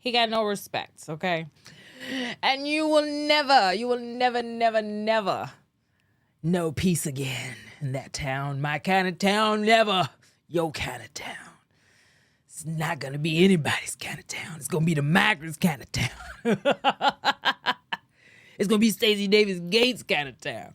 He got no respect, okay? And you will never know peace again in that town. My kind of town, never your kind of town. It's not going to be anybody's kind of town. It's going to be the migrants' kind of town. It's going to be Stacy Davis Gates kind of town.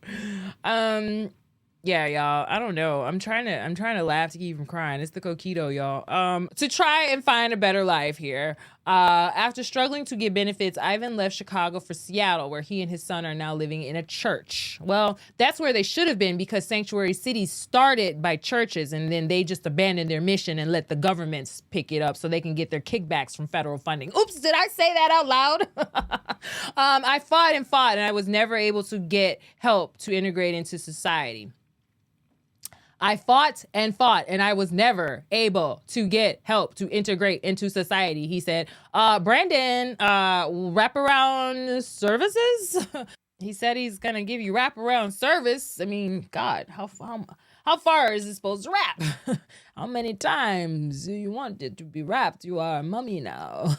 Yeah, y'all. I don't know. I'm trying to laugh to keep from crying. It's the coquito, y'all. To try and find a better life here. After struggling to get benefits, Ivan left Chicago for Seattle, where he and his son are now living in a church. Well, that's where they should have been, because sanctuary cities started by churches, and then they just abandoned their mission and let the governments pick it up so they can get their kickbacks from federal funding. Oops, did I say that out loud? I fought, and I was never able to get help to integrate into society. I fought, and I was never able to get help to integrate into society, he said. Brandon, wraparound services? He said he's going to give you wraparound service. I mean, God, how far is it supposed to wrap? How many times do you want it to be wrapped? You are a mummy now.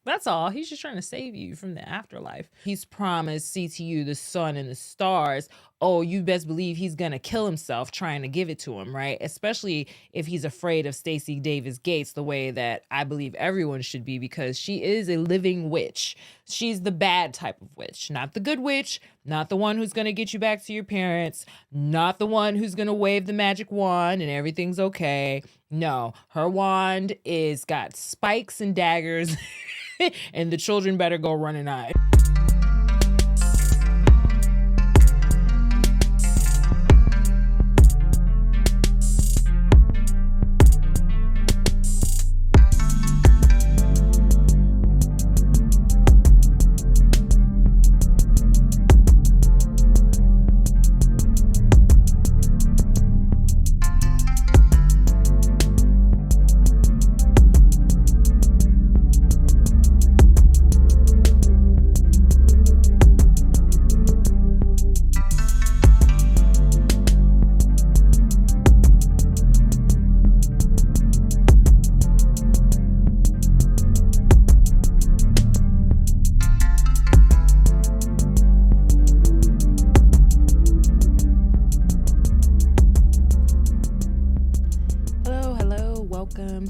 That's all. He's just trying to save you from the afterlife. He's promised CTU the sun and the stars. Oh, you best believe he's going to kill himself trying to give it to him, right? Especially if he's afraid of Stacy Davis Gates, the way that I believe everyone should be, because she is a living witch. She's the bad type of witch, not the good witch, not the one who's going to get you back to your parents, not the one who's going to wave the magic wand and everything's okay. No, her wand is got spikes and daggers and the children better go run and hide.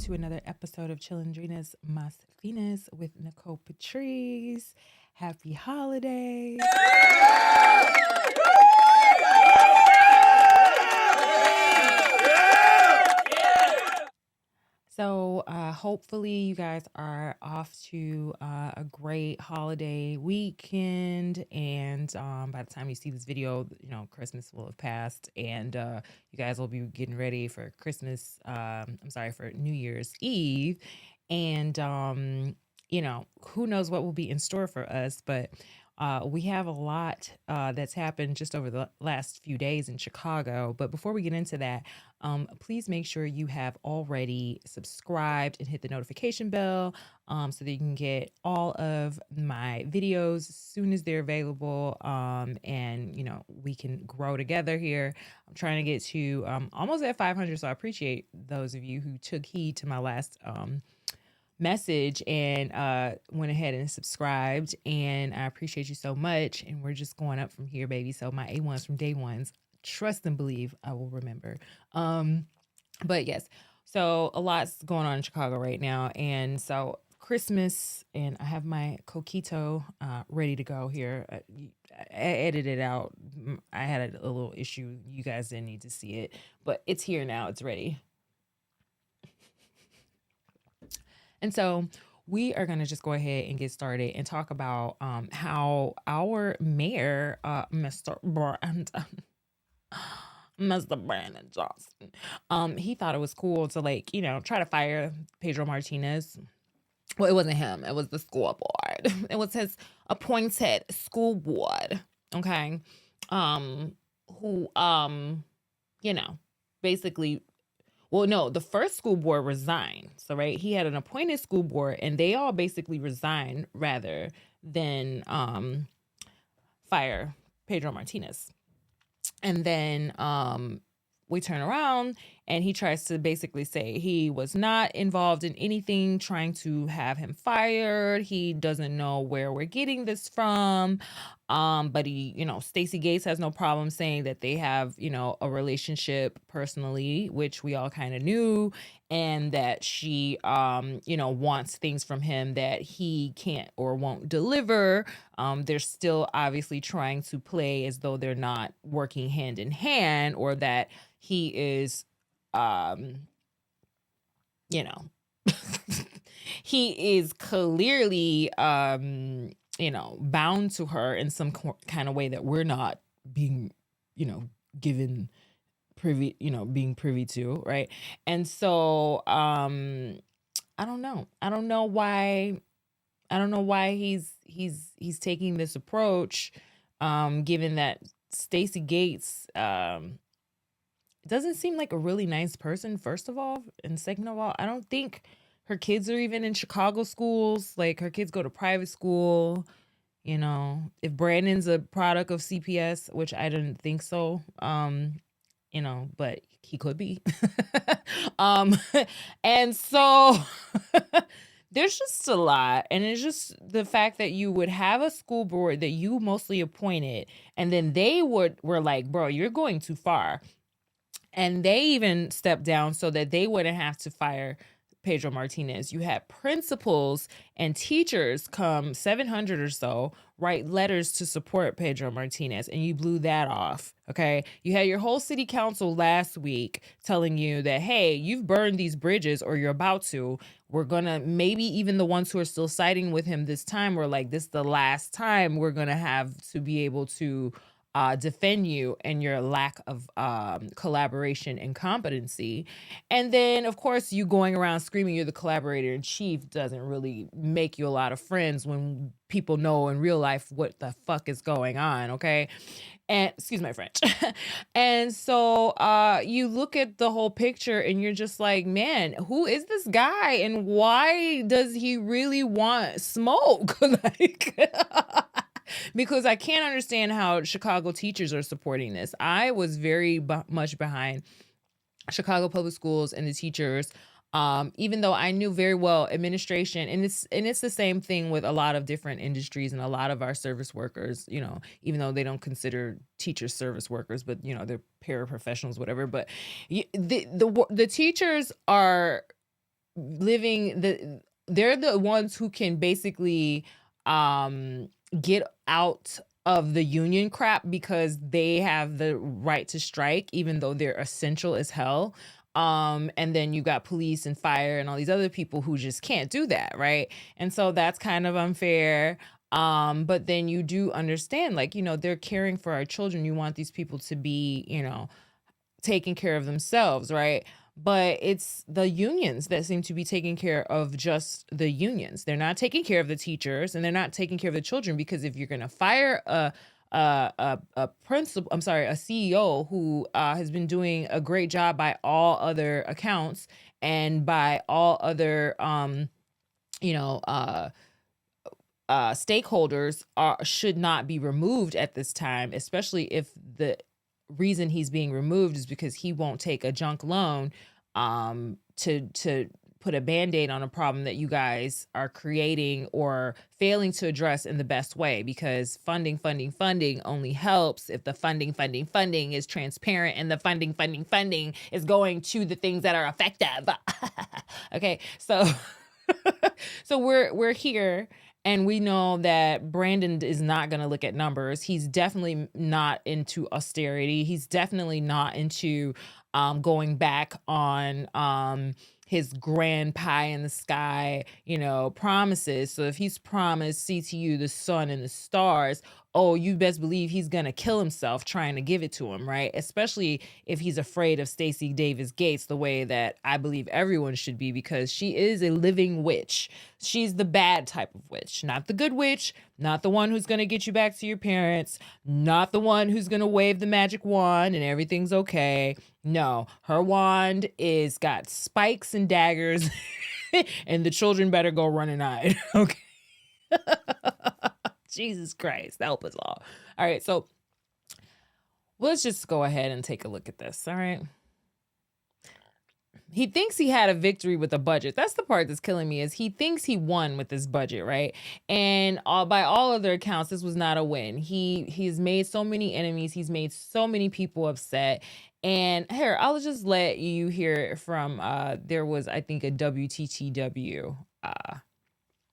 To another episode of Chilindrinas Mas Finas with Nicole Patrice. Happy holidays. So hopefully you guys are off to a great holiday weekend, and by the time you see this video, you know, Christmas will have passed, and you guys will be getting ready for Christmas. For New Year's Eve, and you know, who knows what will be in store for us, but we have a lot that's happened just over the last few days in Chicago. But before we get into that, please make sure you have already subscribed and hit the notification bell so that you can get all of my videos as soon as they're available. And, you know, we can grow together here. I'm trying to get to almost at 500. So I appreciate those of you who took heed to my last message and went ahead and subscribed, and I appreciate you so much, and we're just going up from here, baby. So my A1s from day ones, trust and believe I will remember. But yes, so a lot's going on in Chicago right now, and so Christmas, and I have my coquito ready to go here. I edited it out. I had a little issue. You guys didn't need to see it, but it's here now. It's ready. And so we are going to just go ahead and get started and talk about how our mayor, Mr. Brandon Johnson, he thought it was cool to, like, you know, try to fire Pedro Martinez. Well, it wasn't him. It was the school board. It was his appointed school board. Okay. Who, you know, basically... Well, no, the first school board resigned. So, right, he had an appointed school board, and they all basically resigned rather than fire Pedro Martinez. And then we turn around, And he tries to basically say he was not involved in anything trying to have him fired. He doesn't know where we're getting this from. But Stacy Gates has no problem saying that they have, a relationship personally, which we all kind of knew, and that she, wants things from him that he can't or won't deliver. They're still obviously trying to play as though they're not working hand in hand, or that he is, he is clearly, bound to her in some kind of way that we're not being, given privy, being privy to, right? And so, I don't know. I don't know why he's taking this approach, given that Stacy Gates, doesn't seem like a really nice person, first of all, and second of all, I don't think her kids are even in Chicago schools. Like, her kids go to private school. If Brandon's a product of CPS, which I didn't think so, but he could be. And so there's just a lot. And it's just the fact that you would have a school board that you mostly appointed, and then they were like, bro, you're going too far. And they even stepped down so that they wouldn't have to fire Pedro Martinez. You had principals and teachers come, 700 or so, write letters to support Pedro Martinez, and you blew that off, okay? You had your whole city council last week telling you that, hey, you've burned these bridges, or you're about to. We're gonna, maybe even the ones who are still siding with him this time were like, this is the last time we're gonna have to be able to defend you and your lack of collaboration and competency. And then, of course, you going around screaming you're the collaborator in chief doesn't really make you a lot of friends when people know in real life what the fuck is going on, okay? And excuse my French. And so you look at the whole picture and you're just like, man, who is this guy and why does he really want smoke? Like, because I can't understand how Chicago teachers are supporting this. I was very much behind Chicago public schools and the teachers, even though I knew very well administration, and it's the same thing with a lot of different industries and a lot of our service workers, even though they don't consider teachers service workers, but they're paraprofessionals, whatever. But the teachers are they're the ones who can basically get out of the union crap because they have the right to strike, even though they're essential as hell. And then you got police and fire and all these other people who just can't do that, right? And so that's kind of unfair. But then you do understand, like, they're caring for our children. You want these people to be, taking care of themselves, right? But it's the unions that seem to be taking care of just the unions. They're not taking care of the teachers, and they're not taking care of the children, because if you're going to fire a CEO who has been doing a great job by all other accounts and by all other stakeholders, should not be removed at this time, especially if the reason he's being removed is because he won't take a junk loan to put a Band-Aid on a problem that you guys are creating or failing to address in the best way, because funding only helps if the funding is transparent and the funding is going to the things that are effective. Okay, so so we're here. And we know that Brandon is not going to look at numbers. He's definitely not into austerity. He's definitely not into going back on his grand pie in the sky, promises. So if he's promised CTU the sun and the stars, oh, you best believe he's going to kill himself trying to give it to him, right? Especially if he's afraid of Stacy Davis Gates, the way that I believe everyone should be, because she is a living witch. She's the bad type of witch, not the good witch, not the one who's going to get you back to your parents, not the one who's going to wave the magic wand and everything's okay. No, her wand is got spikes and daggers and the children better go run and hide. Okay. Jesus Christ, help us all. All right, so let's just go ahead and take a look at this. All right. he thinks he had a victory with a budget. That's the part that's killing me, is he thinks he won with this budget, right? And by all other accounts, this was not a win. He's made so many enemies. He's made so many people upset. And here, I'll just let you hear it from, there was, I think, a WTTW.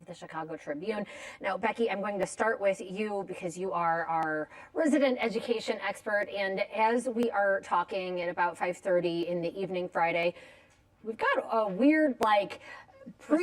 The Chicago Tribune. Now, Becky, I'm going to start with you because you are our resident education expert. And as we are talking at about 5:30 in the evening Friday, we've got a weird, like,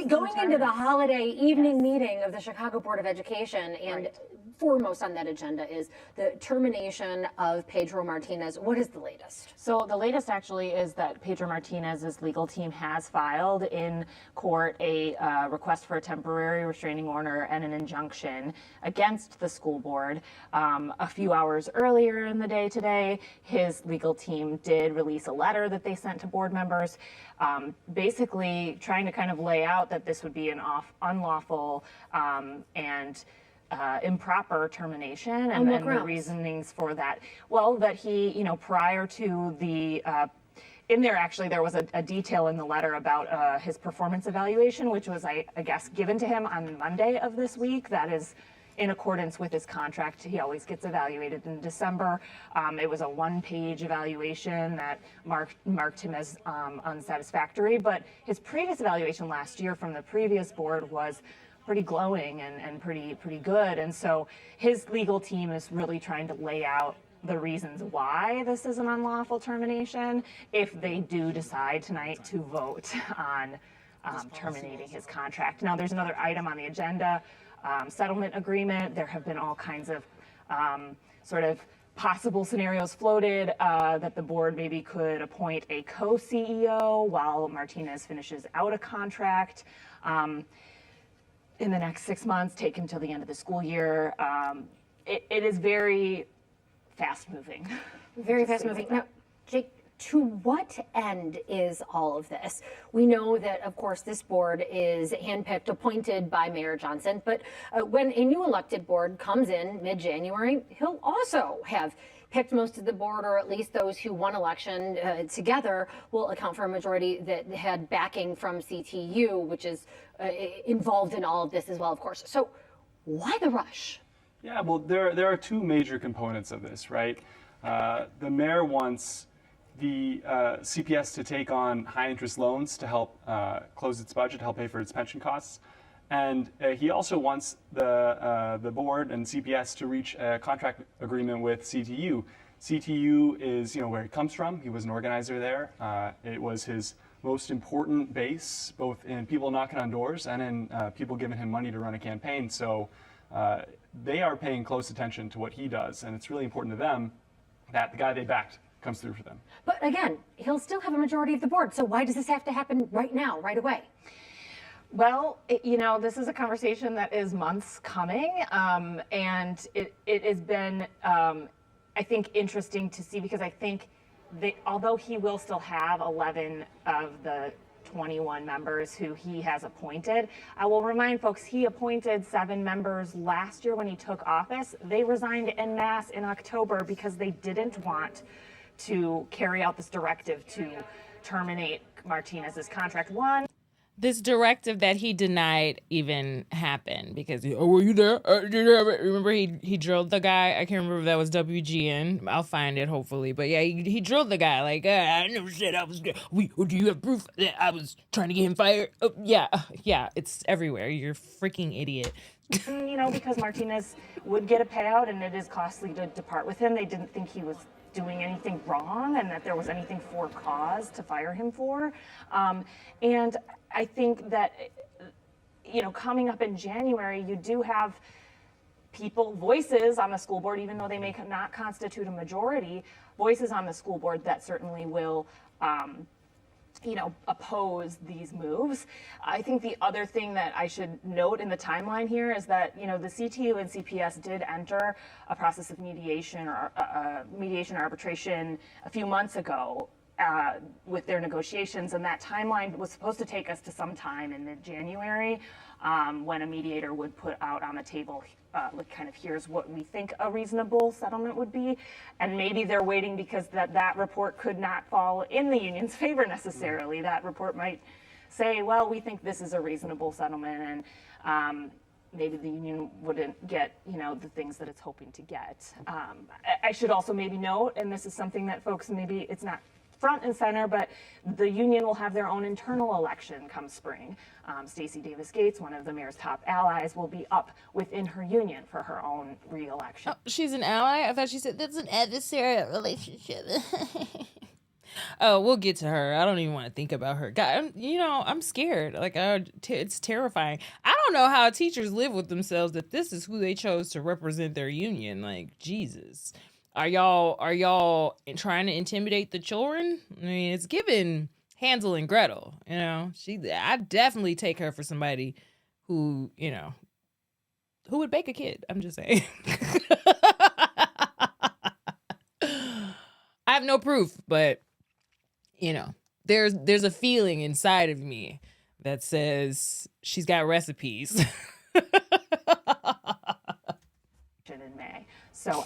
going into the holiday evening meeting of the Chicago Board of Education, and foremost on that agenda is the termination of Pedro Martinez. What is the latest? So the latest actually is that Pedro Martinez's legal team has filed in court a request for a temporary restraining order and an injunction against the school board. A few hours earlier in the day today, his legal team did release a letter that they sent to board members, basically trying to kind of lay out that this would be an unlawful and improper termination, and the reasonings for that. Well, that he, prior to the, in there actually there was a detail in the letter about his performance evaluation, which was, I guess, given to him on Monday of this week. That is in accordance with his contract. He always gets evaluated in December. It was a one-page evaluation that marked him as unsatisfactory, but his previous evaluation last year from the previous board was pretty glowing and pretty good. And so his legal team is really trying to lay out the reasons why this is an unlawful termination if they do decide tonight to vote on terminating his contract. Now, there's another item on the agenda, settlement agreement. There have been all kinds of sort of possible scenarios floated that the board maybe could appoint a co-CEO while Martinez finishes out a contract in the next 6 months, take him till the end of the school year. It is very fast-moving. Very fast-moving. Now, Jake, to what end is all of this? We know that, of course, this board is handpicked, appointed by Mayor Johnson, but when a new elected board comes in mid-January, he'll also have picked most of the board, or at least those who won election together will account for a majority that had backing from CTU, which is involved in all of this as well, of course. So why the rush? Yeah, well, there are two major components of this, right? The mayor wants the CPS to take on high-interest loans to help close its budget, to help pay for its pension costs. And he also wants the board and CPS to reach a contract agreement with CTU. CTU is, where he comes from. He was an organizer there. It was his most important base, both in people knocking on doors and in people giving him money to run a campaign. So they are paying close attention to what he does, and it's really important to them that the guy they backed comes through for them. But again, he'll still have a majority of the board. So why does this have to happen right now, right away? Well, this is a conversation that is months coming, and it has been, I think, interesting to see, because I think although he will still have 11 of the 21 members who he has appointed, I will remind folks, he appointed 7 members last year when he took office. They resigned en masse in October because they didn't want to carry out this directive to terminate Martinez's contract. This directive that he denied even happened because, were you there? Remember he drilled the guy? I can't remember if that was WGN. I'll find it, hopefully. But yeah, he drilled the guy. Like, I never said I was, do you have proof that I was trying to get him fired? Oh, yeah, it's everywhere. You're a freaking idiot. Because Martinez would get a payout and it is costly to depart with him. They didn't think he was doing anything wrong and that there was anything for cause to fire him for. And I think that, coming up in January, you do have voices on the school board, even though they may not constitute a majority, voices on the school board that certainly will, oppose these moves. I think the other thing that I should note in the timeline here is that, the CTU and CPS did enter a process of mediation or arbitration a few months ago with their negotiations, and that timeline was supposed to take us to sometime in mid-January, when a mediator would put out on the table, like kind of here's what we think a reasonable settlement would be, and maybe they're waiting because that report could not fall in the union's favor necessarily. That report might say, well, we think this is a reasonable settlement, and maybe the union wouldn't get, the things that it's hoping to get. I should also maybe note, and this is something that folks maybe it's not front and center, but the union will have their own internal election come spring. Stacy Davis Gates, one of the mayor's top allies, will be up within her union for her own re-election. Oh, she's an ally? I thought she said that's an adversarial relationship. Oh, we'll get to her. I don't even want to think about her. God, I'm scared. Like, it's terrifying. I don't know how teachers live with themselves that this is who they chose to represent their union. Like, Jesus. Are y'all trying to intimidate the children? I mean, it's given Hansel and Gretel. I definitely take her for somebody who would bake a kid. I'm just saying. I have no proof, but there's a feeling inside of me that says she's got recipes. In May. So,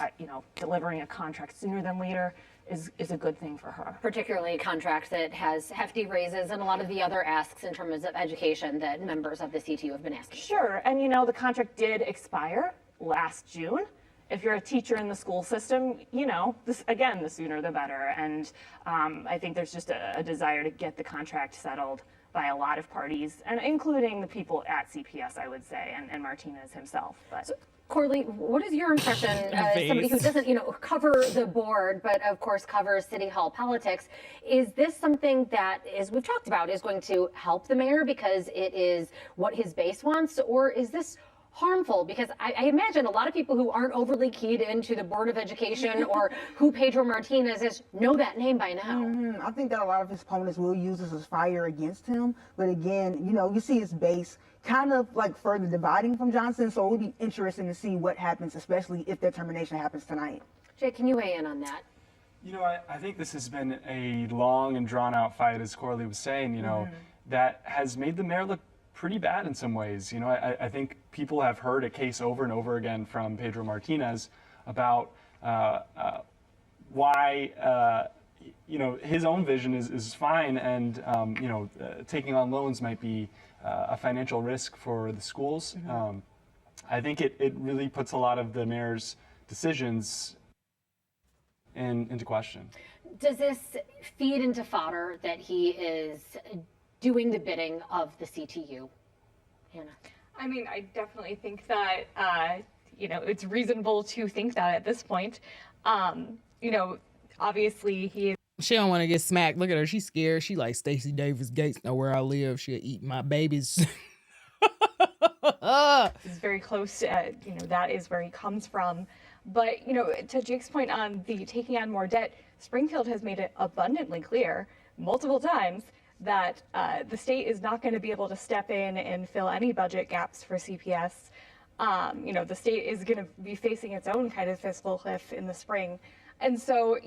delivering a contract sooner than later is a good thing for her. Particularly a contract that has hefty raises and a lot of the other asks in terms of education that members of the CTU have been asking. Sure, and the contract did expire last June. If you're a teacher in the school system, the sooner the better. And I think there's just a desire to get the contract settled by a lot of parties, and including the people at CPS, I would say, and Martinez himself. But. Corley, what is your impression, as somebody who doesn't, cover the board, but of course covers City Hall politics? Is this something that, as we've talked about, is going to help the mayor because it is what his base wants, or is this harmful? Because I imagine a lot of people who aren't overly keyed into the Board of Education or who Pedro Martinez is know that name by now. I think that a lot of his opponents will use this as fire against him. But again, you see his base kind of like further dividing from Johnson. So it would be interesting to see what happens, especially if their termination happens tonight. Jay, can you weigh in on that? I think this has been a long and drawn out fight, as Corley was saying, that has made the mayor look pretty bad in some ways. I think people have heard a case over and over again from Pedro Martinez about why his own vision is fine, and taking on loans might be a financial risk for the schools. I think it really puts a lot of the mayor's decisions into question. Does this feed into fodder that he is doing the bidding of the CTU? Hannah? I mean, I definitely think that, it's reasonable to think that at this point. Obviously he is. She don't want to get smacked. Look at her. She's scared. She like Stacy Davis Gates. Know where I live. She'll eat my babies. Is very close to, that is where he comes from. But, to Jake's point on the taking on more debt, Springfield has made it abundantly clear multiple times that the state is not going to be able to step in and fill any budget gaps for CPS. The state is going to be facing its own kind of fiscal cliff in the spring. And so,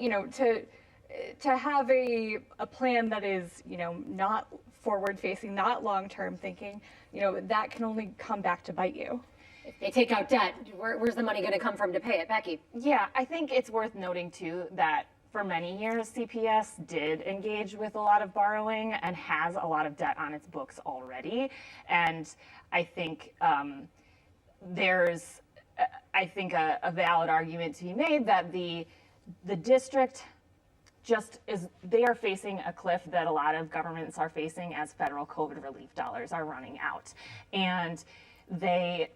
to have a plan that is, not forward facing, not long-term thinking, that can only come back to bite you. If they take out debt, where's the money going to come from to pay it? Becky? Yeah, I think it's worth noting too that for many years, CPS did engage with a lot of borrowing and has a lot of debt on its books already. And I think there's, a valid argument to be made that the district just they are facing a cliff that a lot of governments are facing as federal COVID relief dollars are running out. And they,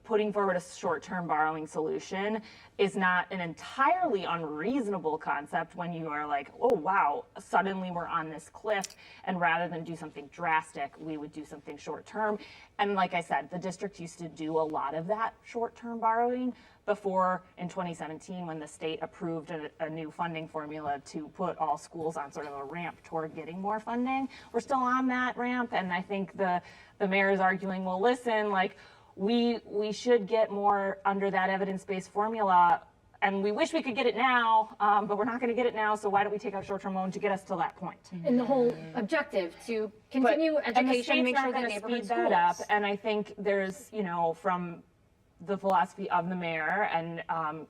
putting forward a short-term borrowing solution is not an entirely unreasonable concept when you are like, oh, wow, suddenly we're on this cliff. And rather than do something drastic, we would do something short-term. And like I said, the district used to do a lot of that short-term borrowing before in 2017 when the state approved a new funding formula to put all schools on sort of a ramp toward getting more funding. We're still on that ramp. And I think the mayor is arguing, well, listen, like, we should get more under that evidence-based formula And we wish we could get it now, but we're not going to get it now. So why don't we take out short-term loan to get us to that point? And the whole objective to continue education, make sure that neighborhood schools. That up. And I think there's, from the philosophy of the mayor, and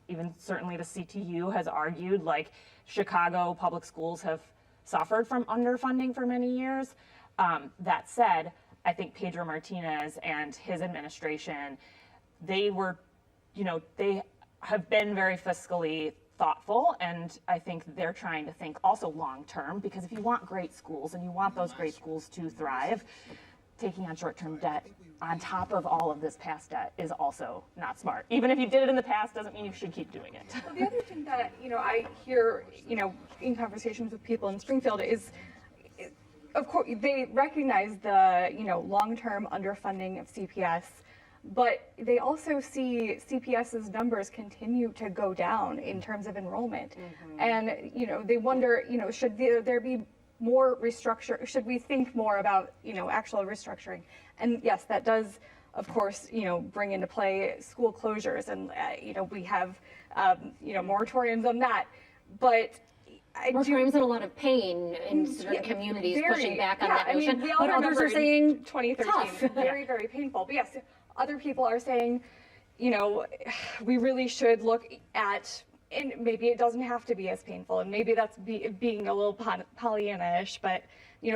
even certainly the CTU has argued, like, Chicago public schools have suffered from underfunding for many years. That said, I think Pedro Martinez and his administration, they were, they have been very fiscally thoughtful, and I think they're trying to think also long term, because if you want great schools and you want those great schools to thrive, taking on short-term debt on top of all of this past debt is also not smart. Even if you did it in the past doesn't mean you should keep doing it. Well, the other thing that I hear in conversations with people in Springfield is, of course, they recognize the long-term underfunding of CPS, but they also see CPS's numbers continue to go down in terms of enrollment, and they wonder, should there be more restructure? Should we think more about actual restructuring? And yes, that does, of course, bring into play school closures, and we have moratoriums on that, but. Moratoriums in a lot of pain in certain communities, pushing back on that notion. We all but others are saying 2013, very, very painful. But yes, other people are saying, we really should look at, and maybe it doesn't have to be as painful, and maybe that's being a little Pollyanna-ish, but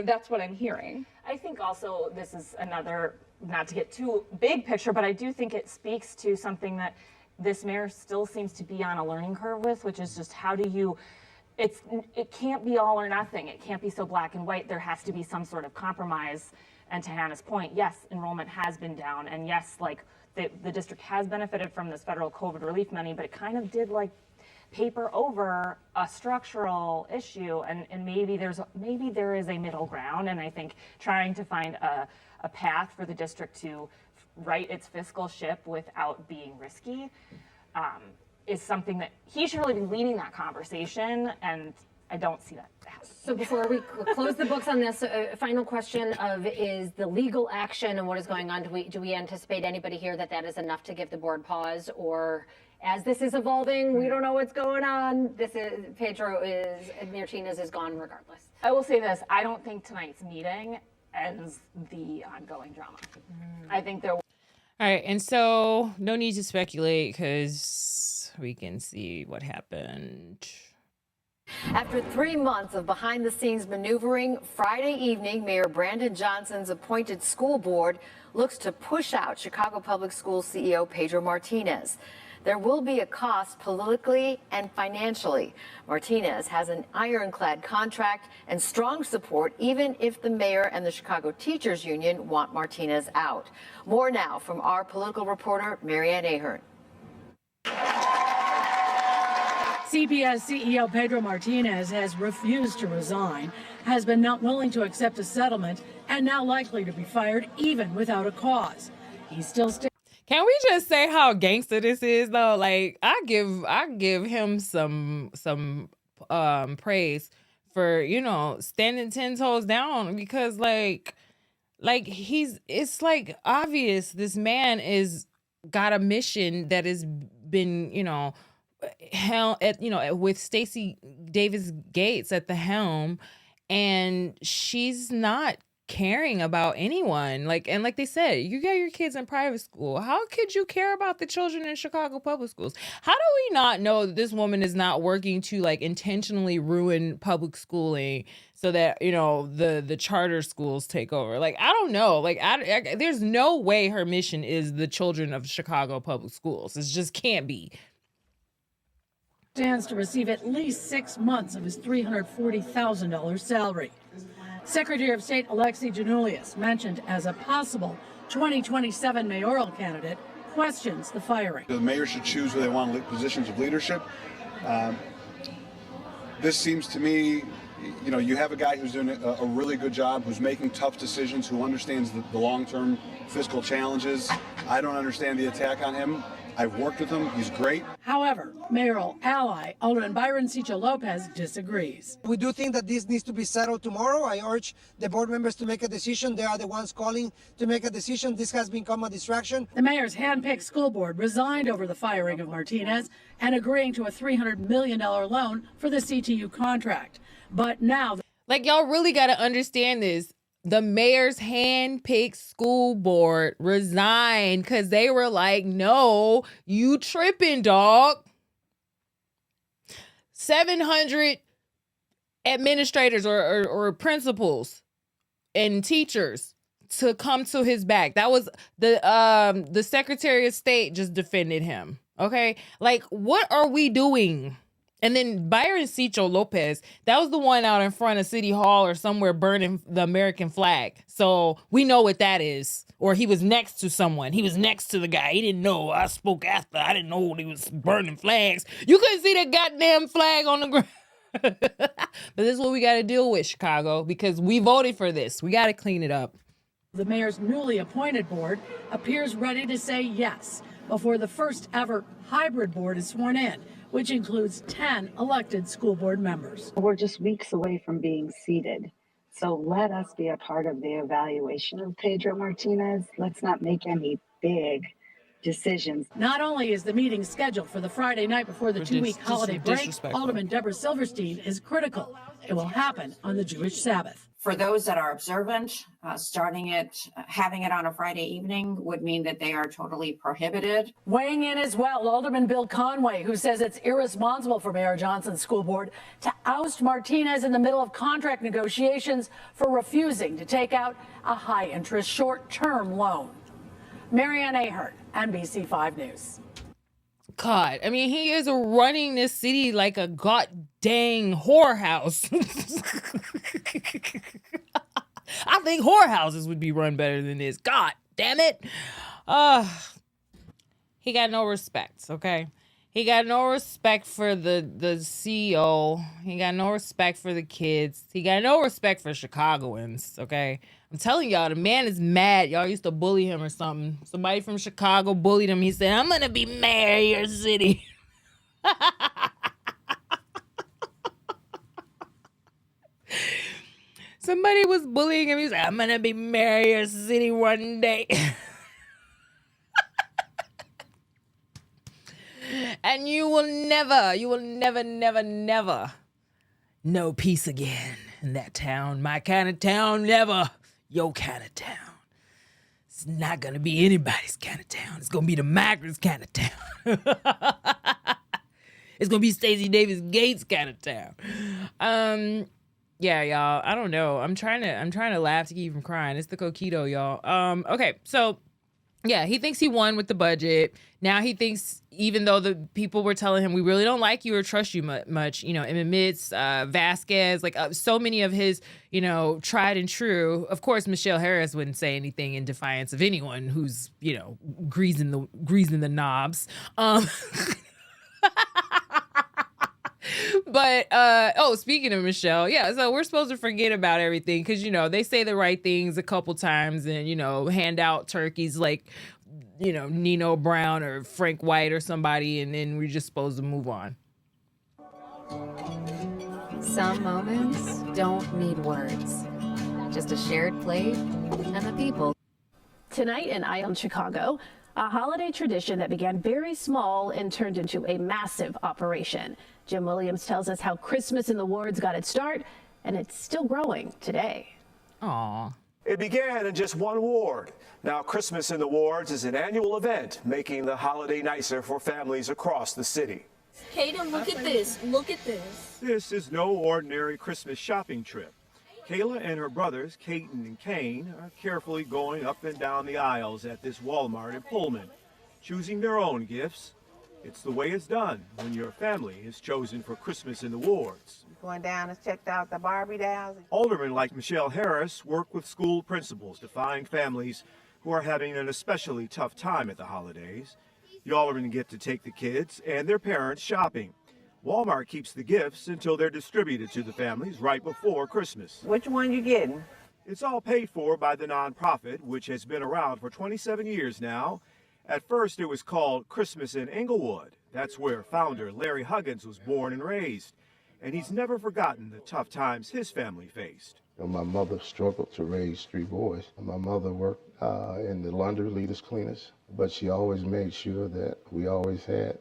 that's what I'm hearing. I think also this is another, not to get too big picture, but I do think it speaks to something that this mayor still seems to be on a learning curve with, which is just how do you. It can't be all or nothing. It can't be so black and white. There has to be some sort of compromise. And to Hannah's point, yes, enrollment has been down, and yes, like the district has benefited from this federal COVID relief money, but it kind of did like paper over a structural issue, and maybe there is a middle ground. And I think trying to find a path for the district to right its fiscal ship without being risky. Is something that he should really be leading that conversation, and I don't see that happening. So before we close the books on this, final question is the legal action and what is going on. Do we anticipate anybody here that is enough to give the board pause, or as this is evolving, we don't know what's going on? Martinez is gone regardless. I will say this: I don't think tonight's meeting ends the ongoing drama. I think there. All right, and so no need to speculate because we can see what happened. After 3 months of behind-the-scenes maneuvering, Friday evening, Mayor Brandon Johnson's appointed school board looks to push out Chicago Public Schools CEO Pedro Martinez. There will be a cost politically and financially. Martinez has an ironclad contract and strong support, even if the mayor and the Chicago Teachers Union want Martinez out. More now from our political reporter, Marianne Ahern. CPS CEO Pedro Martinez has refused to resign, has been not willing to accept a settlement, and now likely to be fired even without a cause. He's still Can we just say how gangster this is though? Like I give him some praise for, standing 10 toes down, because like it's like obvious this man is got a mission that has been, with Stacy Davis Gates at the helm, and she's not caring about anyone. Like they said, you got your kids in private school. How could you care about the children in Chicago public schools? How do we not know that this woman is not working to intentionally ruin public schooling so that, the charter schools take over? Like, I don't know. Like, there's no way her mission is the children of Chicago public schools. It just can't be. Stands to receive at least 6 months of his $340,000 salary. Secretary of State Alexi Janulius, mentioned as a possible 2027 mayoral candidate, questions the firing. The mayor should choose where they want positions of leadership. This seems to me, you have a guy who's doing a really good job, who's making tough decisions, who understands the long-term fiscal challenges. I don't understand the attack on him. I've worked with him. He's great. However, mayoral ally Alderman Byron Sicho-Lopez disagrees. We do think that this needs to be settled tomorrow. I urge the board members to make a decision. They are the ones calling to make a decision. This has become a distraction. The mayor's hand-picked school board resigned over the firing of Martinez and agreeing to a $300 million loan for the CTU contract. But now... Like, y'all really got to understand this. The mayor's hand-picked school board resigned because they were like, no, you tripping, dog. 700 administrators or principals and teachers to come to his back. That was the Secretary of State just defended him. Okay? Like, what are we doing? And then Byron Sicho-Lopez, that was the one out in front of City Hall or somewhere burning the American flag. So we know what that is. Or he was next to someone. He was next to the guy. He didn't know. I spoke after. I didn't know he was burning flags. You couldn't see that goddamn flag on the ground. But this is what we got to deal with, Chicago, because we voted for this. We got to clean it up. The mayor's newly appointed board appears ready to say yes before the first ever hybrid board is sworn in, which includes 10 elected school board members. We're just weeks away from being seated. So let us be a part of the evaluation of Pedro Martinez. Let's not make any big decisions. Not only is the meeting scheduled for the Friday night before the two-week holiday break, Alderman Deborah Silverstein is critical. It will happen on the Jewish Sabbath. For those that are observant, having it on a Friday evening would mean that they are totally prohibited. Weighing in as well, Alderman Bill Conway, who says it's irresponsible for Mayor Johnson's school board to oust Martinez in the middle of contract negotiations for refusing to take out a high-interest short-term loan. Marianne Ahern, NBC5 News. God, I mean, he is running this city like a goddamn whorehouse. I think whorehouses would be run better than this. God damn it. He got no respect, okay? He got no respect for the CEO. He got no respect for the kids. He got no respect for Chicagoans, okay? I'm telling y'all, the man is mad. Y'all used to bully him or something. Somebody from Chicago bullied him. He said, I'm going to be mayor of your city. Somebody was bullying him. He said, I'm going to be mayor of your city one day. And you will never know peace again in that town. My kind of town, never your kind of town. It's not going to be anybody's kind of town. It's going to be the migrants' kind of town. It's going to be Stacy Davis Gates kind of town. Yeah, y'all, I don't know. I'm trying to laugh to keep from crying. It's the coquito, y'all. Okay, so yeah, he thinks he won with the budget. Now he thinks, even though the people were telling him, we really don't like you or trust you much, you know, Emmitt Mitts, Vasquez, like so many of his, you know, tried and true. Of course, Michelle Harris wouldn't say anything in defiance of anyone who's, you know, greasing the knobs. But, speaking of Michelle, yeah, so we're supposed to forget about everything because, you know, they say the right things a couple times and, you know, hand out turkeys like, you know, Nino Brown or Frank White or somebody, and then we're just supposed to move on. Some moments don't need words, just a shared plate and the people. Tonight in Eye on Chicago, a holiday tradition that began very small and turned into a massive operation. Jim Williams tells us how Christmas in the wards got its start, and it's still growing today. Aww. It began in just one ward. Now, Christmas in the wards is an annual event, making the holiday nicer for families across the city. Kayla, look at this. Look at this. This is no ordinary Christmas shopping trip. Kayla and her brothers, Caton and Kane, are carefully going up and down the aisles at this Walmart in Pullman, choosing their own gifts. It's the way it's done when your family is chosen for Christmas in the wards. Going down and checked out the Barbie dolls. Aldermen like Michelle Harris work with school principals to find families who are having an especially tough time at the holidays. The aldermen get to take the kids and their parents shopping. Walmart keeps the gifts until they're distributed to the families right before Christmas. Which one you getting? It's all paid for by the nonprofit, which has been around for 27 years now At first, it was called Christmas in Inglewood. That's where founder Larry Huggins was born and raised. And he's never forgotten the tough times his family faced. My mother struggled to raise 3 boys. My mother worked in the laundry, leaders, cleaners, but she always made sure that we always had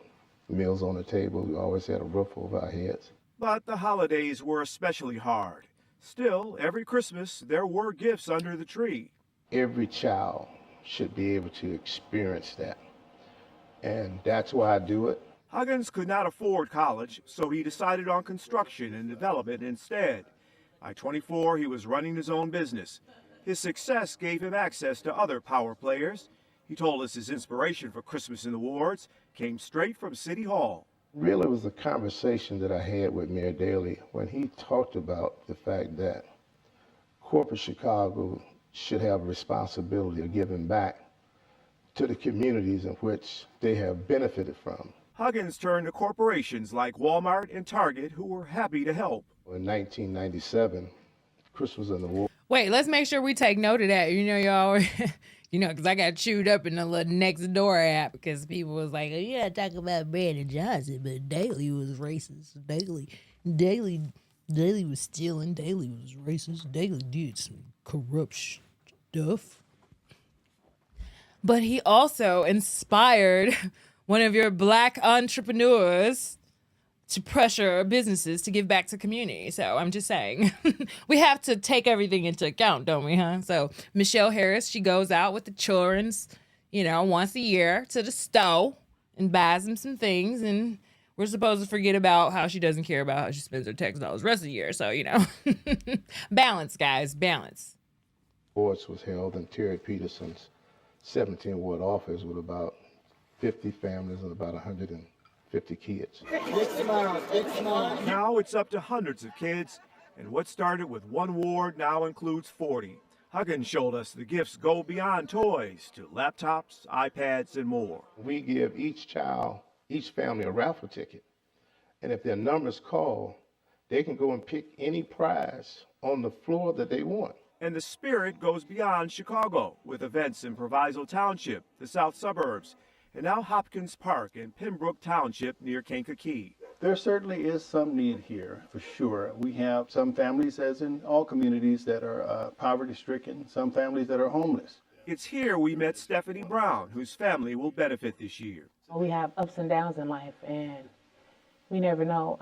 meals on the table. We always had a roof over our heads. But the holidays were especially hard. Still, every Christmas, there were gifts under the tree. Every child should be able to experience that. And that's why I do it. Huggins could not afford college, so he decided on construction and development instead. By 24, he was running his own business. His success gave him access to other power players. He told us his inspiration for Christmas in the Wards came straight from City Hall. Really, it was a conversation that I had with Mayor Daley when he talked about the fact that corporate Chicago should have a responsibility of giving back to the communities in which they have benefited from. Huggins turned to corporations like Walmart and Target, who were happy to help. In 1997, Christmas in the War. Wait, let's make sure we take note of that. You know, y'all, because I got chewed up in the little next door app because people was like, oh, yeah, talk about Brandon Johnson, but Daley was racist. Daley was stealing. Daley was racist. Daley did some corrupt stuff. But he also inspired one of your black entrepreneurs to pressure businesses to give back to community. So I'm just saying, we have to take everything into account, don't we, huh? So Michelle Harris, she goes out with the children's, once a year to the store and buys them some things. And we're supposed to forget about how she doesn't care about how she spends her tax dollars the rest of the year. So, balance, guys, balance. Awards was held in Terry Peterson's 17 ward office with about 50 families and about 150 kids. Now it's up to hundreds of kids, and what started with 1 ward now includes 40. Huggins showed us the gifts go beyond toys to laptops, iPads, and more. We give each child, each family a raffle ticket, and if their number's called, they can go and pick any prize on the floor that they want. And the spirit goes beyond Chicago with events in Proviso Township, the south suburbs, and now Hopkins Park in Pembroke Township near Kankakee. There certainly is some need here, for sure. We have some families, as in all communities, that are poverty-stricken, some families that are homeless. It's here we met Stephanie Brown, whose family will benefit this year. We have ups and downs in life, and we never know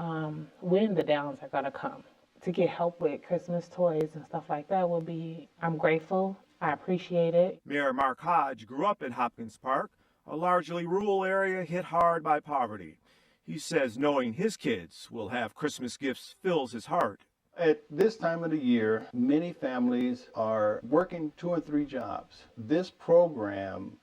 when the downs are going to come. To get help with Christmas toys and stuff like that would be, I'm grateful. I appreciate it. Mayor Mark Hodge grew up in Hopkins Park, a largely rural area hit hard by poverty. He says knowing his kids will have Christmas gifts fills his heart. At this time of the year, many families are working 2 and 3 jobs. This program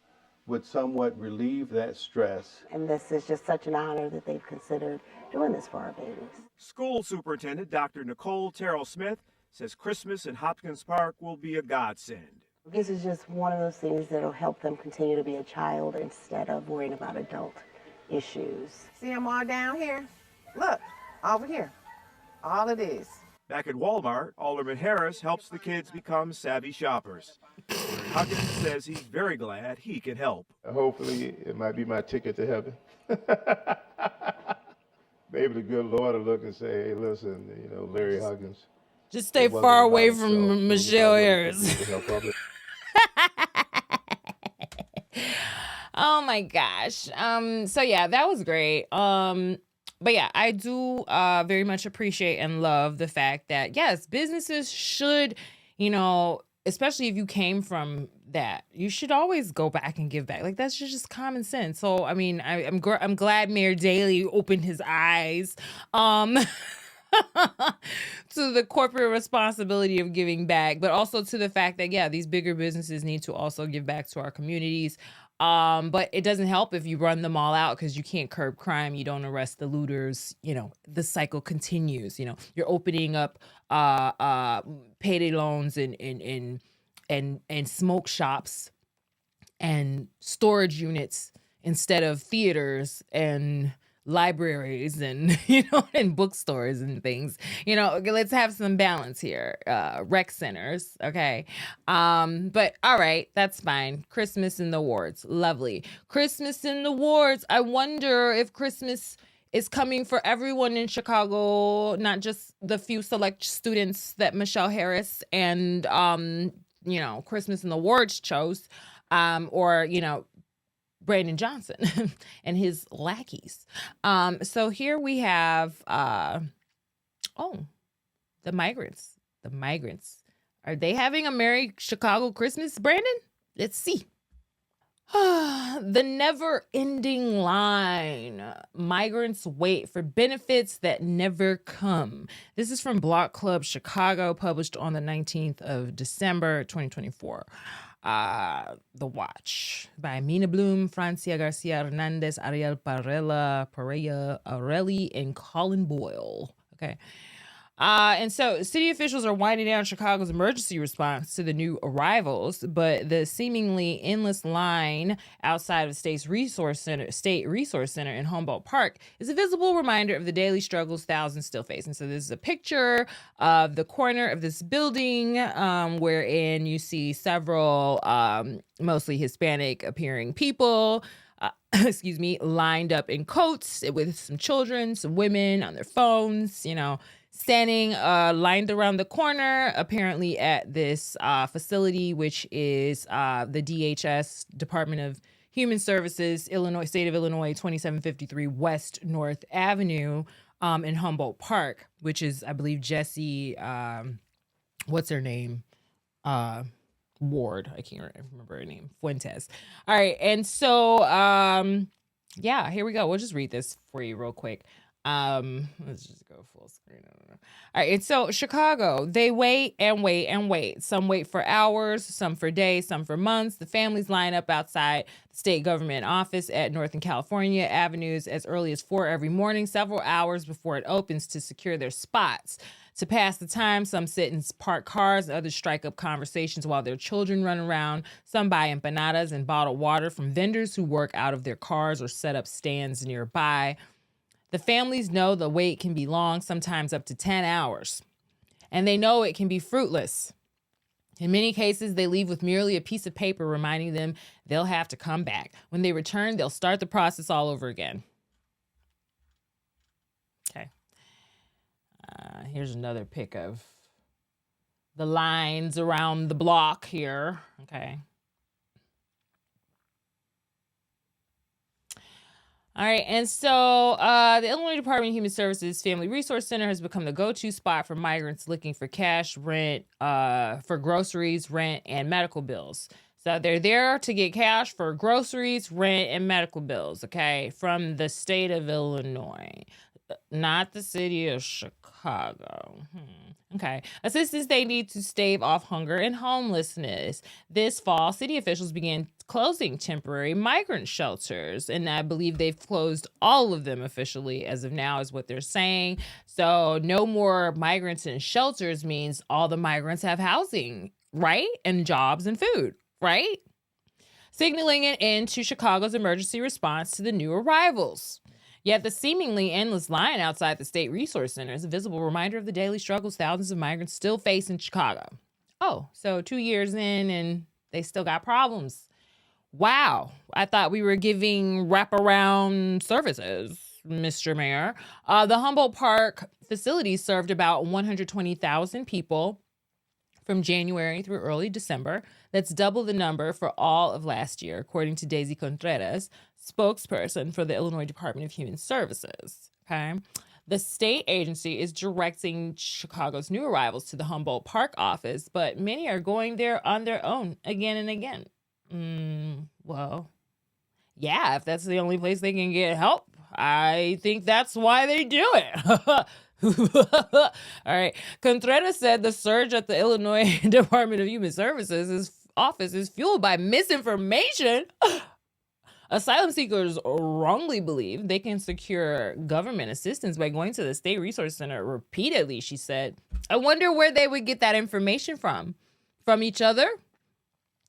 would somewhat relieve that stress. And this is just such an honor that they've considered doing this for our babies. School Superintendent Dr. Nicole Terrell-Smith says Christmas in Hopkins Park will be a godsend. This is just one of those things that will help them continue to be a child instead of worrying about adult issues. See them all down here? Look, over here. All it is. Back at Walmart, Alderman Harris helps the kids become savvy shoppers. Huggins says he's very glad he can help. Hopefully, it might be my ticket to heaven. Maybe the good Lord will look and say, hey, listen, Larry Huggins. Just stay far away from Michelle Harris. Oh my gosh. So yeah, that was great. But yeah, I do very much appreciate and love the fact that, yes, businesses should, especially if you came from that, you should always go back and give back. Like, that's just common sense. So, I mean, I'm glad Mayor Daley opened his eyes to the corporate responsibility of giving back, but also to the fact that, yeah, these bigger businesses need to also give back to our communities. But it doesn't help if you run them all out because you can't curb crime. You don't arrest the looters. The cycle continues. You're opening up payday loans and smoke shops and storage units instead of theaters and libraries and, you know, and bookstores and things. You know, let's have some balance here. Rec centers, okay? But all right, that's fine. Christmas in the wards. Lovely. Christmas in the wards. I wonder if Christmas is coming for everyone in Chicago, not just the few select students that Michelle Harris and, you know, Christmas in the wards chose, or, you know, Brandon Johnson and his lackeys. So here we have, the migrants. The migrants. Are they having a Merry Chicago Christmas, Brandon? Let's see. The never-ending line. Migrants wait for benefits that never come. This is from Block Club Chicago, published on the 19th of December, 2024. The Watch by Mina Bloom, Francia Garcia Hernandez, Ariel Pereira, Arelli, and Colin Boyle. Okay. And so city officials are winding down Chicago's emergency response to the new arrivals, but the seemingly endless line outside of State Resource Center in Humboldt Park is a visible reminder of the daily struggles thousands still face. And so this is a picture of the corner of this building, wherein you see several mostly Hispanic appearing people, lined up in coats with some children, some women on their phones, you know, standing lined around the corner, apparently at this facility, which is the DHS, Department of Human Services, State of Illinois, 2753 West North Avenue in Humboldt Park, which is, I believe, Jesse, what's her name? Ward. I can't remember her name. Fuentes. All right. And so, yeah, here we go. We'll just read this for you real quick. Let's just go full screen. All right, and so Chicago, they wait and wait and wait. Some wait for hours, some for days, some for months. The families line up outside the state government office at Northern California Avenues as early as 4 every morning, several hours before it opens to secure their spots. To pass the time, some sit and park cars, others strike up conversations while their children run around. Some buy empanadas and bottled water from vendors who work out of their cars or set up stands nearby. The families know the wait can be long, sometimes up to 10 hours, and they know it can be fruitless. In many cases, they leave with merely a piece of paper reminding them they'll have to come back. When they return, they'll start the process all over again. Okay. Here's another pic of the lines around the block here. Okay. All right, and so the Illinois Department of Human Services Family Resource Center has become the go-to spot for migrants looking for cash, rent, for groceries, rent, and medical bills. So they're there to get cash for groceries, rent, and medical bills, okay, from the state of Illinois, not the city of Chicago. Okay. Assistance they need to stave off hunger and homelessness. This fall, city officials began closing temporary migrant shelters, and I believe they've closed all of them officially as of now is what they're saying. So no more migrants in shelters means all the migrants have housing, right? And jobs and food, right? Signaling an end to Chicago's emergency response to the new arrivals. Yet the seemingly endless line outside the State Resource Center is a visible reminder of the daily struggles thousands of migrants still face in Chicago. Oh, so 2 years in and they still got problems. Wow. I thought we were giving wraparound services, Mr. Mayor. The Humboldt Park facility served about 120,000 people from January through early December. That's double the number for all of last year, according to Daisy Contreras, spokesperson for the Illinois Department of Human Services. Okay. The state agency is directing Chicago's new arrivals to the Humboldt Park office, but many are going there on their own again and again. Well, yeah, if that's the only place they can get help, I think that's why they do it. All right. Contreras said the surge at the Illinois Department of Human Services office is fueled by misinformation. Asylum seekers wrongly believe they can secure government assistance by going to the State Resource Center repeatedly, she said. I wonder where they would get that information from. From each other?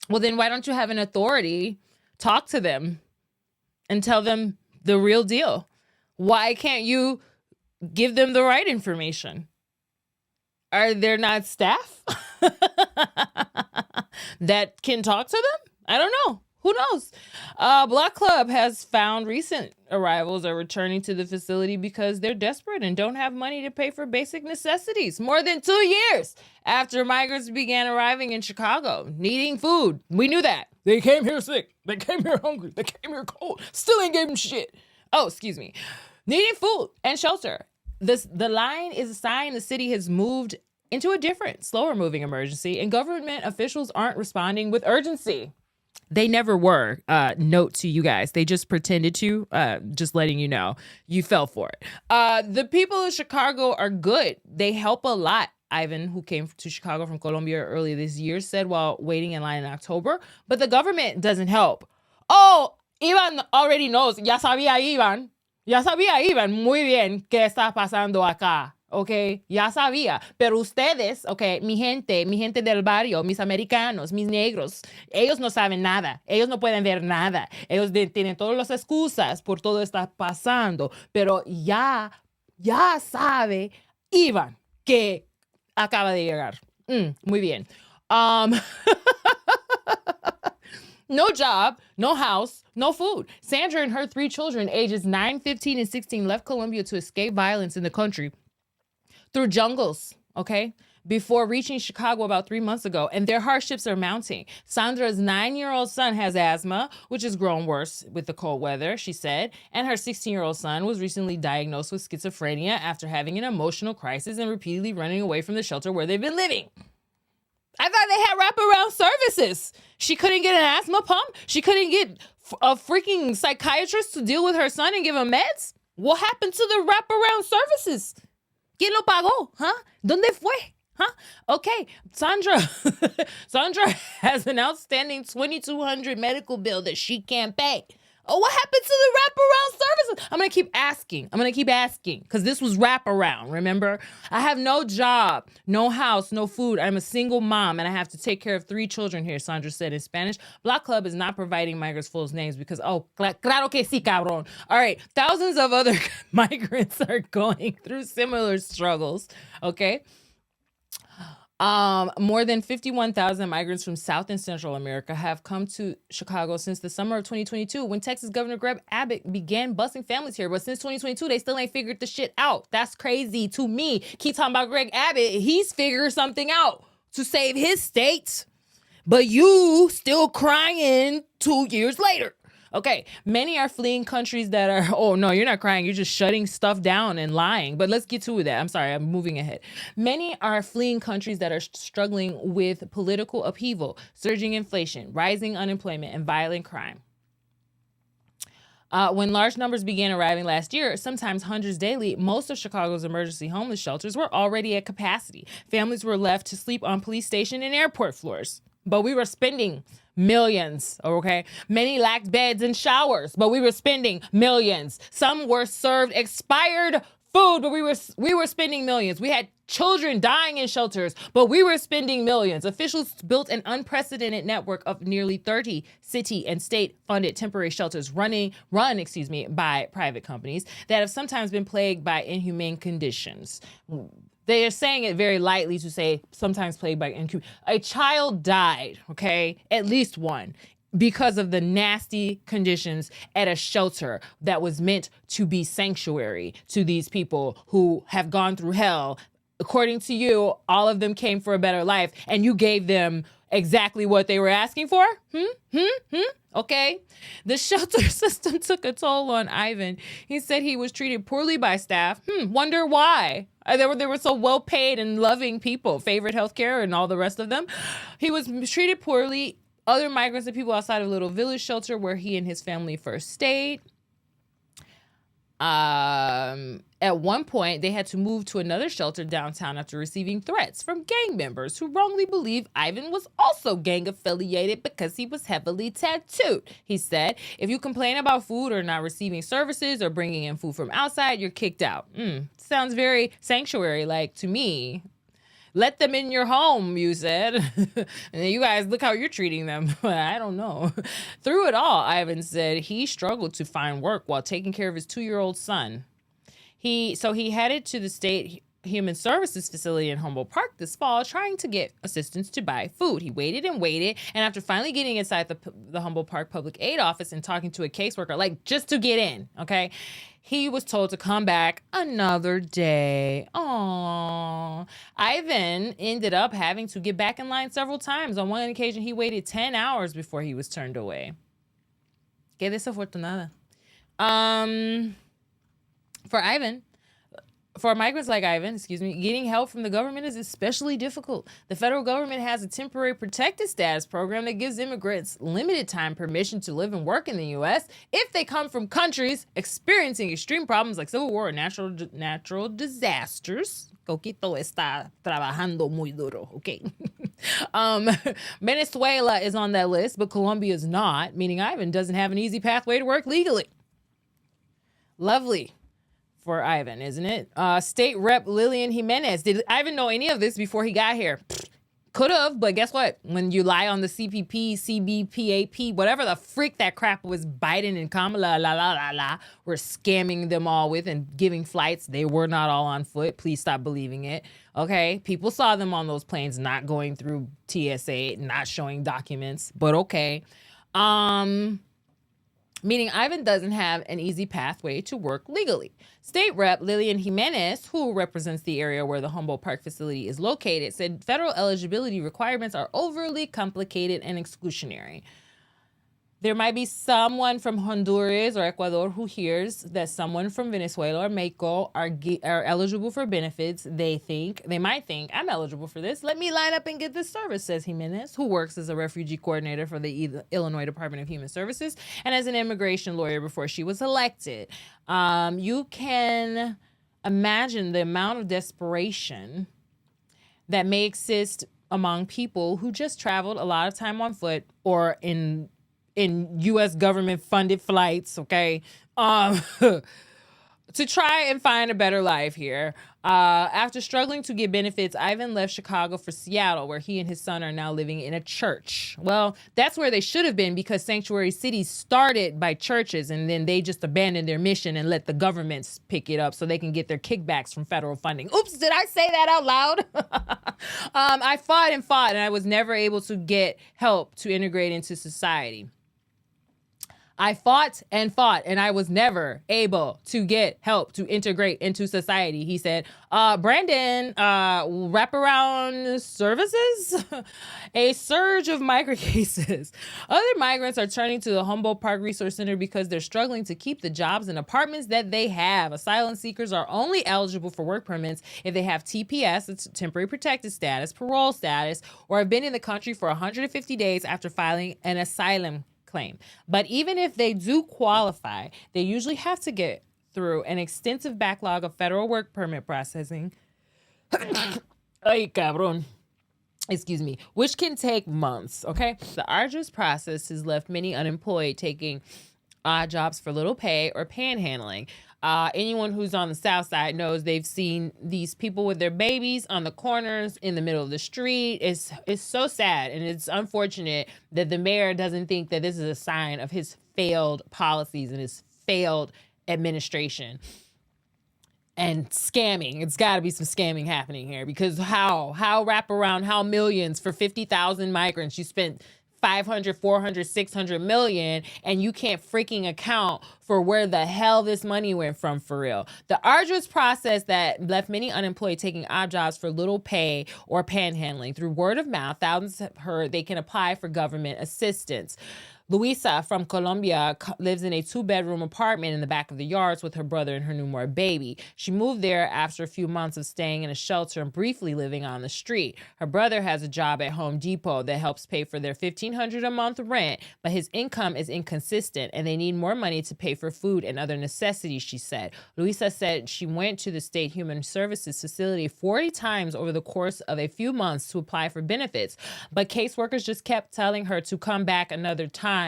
Well, then why don't you have an authority talk to them and tell them the real deal? Why can't you give them the right information? Are there not staff that can talk to them? I don't know. Who knows? Block Club has found recent arrivals are returning to the facility because they're desperate and don't have money to pay for basic necessities. More than 2 years after migrants began arriving in Chicago, needing food. We knew that. They came here sick. They came here hungry. They came here cold. Still ain't gave them shit. Oh, excuse me. Needing food and shelter. The line is a sign the city has moved into a different, slower moving emergency, and government officials aren't responding with urgency. They never were. Note to you guys. They just pretended to, just letting you know. You fell for it. The people of Chicago are good. They help a lot. Ivan, who came to Chicago from Colombia early this year, said while waiting in line in October, but the government doesn't help. Oh, Ivan already knows. Ya sabía Ivan. Ya sabía Ivan muy bien qué está pasando acá. Okay, ya sabía, pero ustedes, okay, mi gente del barrio, mis americanos, mis negros, ellos no saben nada, ellos no pueden ver nada, ellos tienen todas las excusas por todo está pasando, pero ya sabe Iván que acaba de llegar. Muy bien. No job, no house, no food. Sandra and her 3 children, ages 9, 15, and 16, left Colombia to escape violence in the country through jungles, okay, before reaching Chicago about 3 months ago, and their hardships are mounting. Sandra's 9-year-old son has asthma, which has grown worse with the cold weather, she said, and her 16-year-old son was recently diagnosed with schizophrenia after having an emotional crisis and repeatedly running away from the shelter where they've been living. I thought they had wraparound services. She couldn't get an asthma pump? She couldn't get a freaking psychiatrist to deal with her son and give him meds? What happened to the wraparound services? ¿Quién lo pagó? Huh? ¿Dónde fue? Huh? Okay, Sandra has an outstanding $2,200 medical bill that she can't pay. Oh, what happened to the wraparound services? I'm going to keep asking because this was wraparound, remember? I have no job, no house, no food. I'm a single mom and I have to take care of 3 children here, Sandra said in Spanish. Block Club is not providing migrants full names because, claro que sí, cabrón. All right, thousands of other migrants are going through similar struggles, okay? More than 51,000 migrants from South and Central America have come to Chicago since the summer of 2022 when Texas Governor Greg Abbott began busing families here. But since 2022, they still ain't figured the shit out. That's crazy to me. Keep talking about Greg Abbott. He's figured something out to save his state. But you still crying 2 years later. Okay, many are fleeing countries that are, oh no, you're not crying, you're just shutting stuff down and lying. But let's get to that. I'm sorry, I'm moving ahead. Many are fleeing countries that are struggling with political upheaval, surging inflation, rising unemployment, and violent crime. When large numbers began arriving last year, sometimes hundreds daily, most of Chicago's emergency homeless shelters were already at capacity. Families were left to sleep on police station and airport floors. But we were spending millions, okay? Many lacked beds and showers, but we were spending millions. Some were served expired food, but we were spending millions. We had children dying in shelters, but we were spending millions. Officials built an unprecedented network of nearly 30 city and state-funded temporary shelters run by private companies that have sometimes been plagued by inhumane conditions. They are saying it very lightly to say sometimes plagued by a child died, okay? At least one, because of the nasty conditions at a shelter that was meant to be sanctuary to these people who have gone through hell. According to you, all of them came for a better life, and you gave them exactly what they were asking for? Okay. The shelter system took a toll on Ivan. He said he was treated poorly by staff. Wonder why? They were so well-paid and loving people, favorite healthcare and all the rest of them. He was treated poorly. Other migrants and people outside of Little Village shelter where he and his family first stayed. At one point, they had to move to another shelter downtown after receiving threats from gang members who wrongly believed Ivan was also gang affiliated because he was heavily tattooed. He said, if you complain about food or not receiving services or bringing in food from outside, you're kicked out. Sounds very sanctuary-like to me. Let them in your home, you said. And you guys, look how you're treating them. I don't know. Through it all, Ivan said he struggled to find work while taking care of his 2-year-old son. He headed to the state Human Services facility in Humboldt Park this fall, trying to get assistance to buy food. He waited and waited, and after finally getting inside the Humboldt Park Public Aid Office and talking to a caseworker, like just to get in, okay, he was told to come back another day. Aww. Ivan ended up having to get back in line several times. On one occasion, he waited 10 hours before he was turned away. Qué desafortunada. For migrants like Ivan, getting help from the government is especially difficult. The federal government has a temporary protected status program that gives immigrants limited time permission to live and work in the U.S. if they come from countries experiencing extreme problems like civil war or natural disasters. Coquito está trabajando muy duro, okay? Venezuela is on that list, but Colombia is not, meaning Ivan doesn't have an easy pathway to work legally. Lovely for Ivan, isn't it? State Rep Lillian Jimenez. Did Ivan know any of this before he got here? Could have, but guess what? When you lie on the CPP, CBPAP, whatever the freak that crap was Biden and Kamala, were scamming them all with and giving flights, they were not all on foot. Please stop believing it. Okay? People saw them on those planes not going through TSA, not showing documents, but okay. Meaning Ivan doesn't have an easy pathway to work legally. State Rep Lillian Jimenez, who represents the area where the Humboldt Park facility is located, said federal eligibility requirements are overly complicated and exclusionary. There might be someone from Honduras or Ecuador who hears that someone from Venezuela or Mexico are eligible for benefits. They might think, I'm eligible for this. Let me line up and get this service, says Jimenez, who works as a refugee coordinator for the Illinois Department of Human Services and as an immigration lawyer before she was elected. You can imagine the amount of desperation that may exist among people who just traveled a lot of time on foot or in U.S. government-funded flights, okay, to try and find a better life here. After struggling to get benefits, Ivan left Chicago for Seattle, where he and his son are now living in a church. Well, that's where they should have been because sanctuary cities started by churches, and then they just abandoned their mission and let the governments pick it up so they can get their kickbacks from federal funding. Oops, did I say that out loud? I fought, and I was never able to get help to integrate into society. I fought, and I was never able to get help to integrate into society, he said. Brandon, WRAPAROUND SERVICES? A surge of migrant cases. Other migrants are turning to the Humboldt Park Resource Center because they're struggling to keep the jobs and apartments that they have. Asylum seekers are only eligible for work permits if they have TPS, it's temporary protected status, parole status, or have been in the country for 150 days after filing an asylum claim. But even if they do qualify, they usually have to get through an extensive backlog of federal work permit processing. Ay, cabrón. Excuse me, which can take months, okay? The arduous process has left many unemployed, taking odd jobs for little pay or panhandling. Anyone who's on the South Side knows they've seen these people with their babies on the corners in the middle of the street. It's so sad, and it's unfortunate that the mayor doesn't think that this is a sign of his failed policies and his failed administration. And scamming. It's got to be some scamming happening here because how wraparound, how millions for 50,000 migrants, you spent 500, 400, 600 million, and you can't freaking account for where the hell this money went from for real. The arduous process that left many unemployed taking odd jobs for little pay or panhandling. Through word of mouth, thousands have heard they can apply for government assistance. Luisa from Colombia lives in a 2-bedroom apartment in the back of the yards with her brother and her newborn baby. She moved there after a few months of staying in a shelter and briefly living on the street. Her brother has a job at Home Depot that helps pay for their $1,500 a month rent, but his income is inconsistent and they need more money to pay for food and other necessities, she said. Luisa said she went to the State Human Services facility 40 times over the course of a few months to apply for benefits, but caseworkers just kept telling her to come back another time.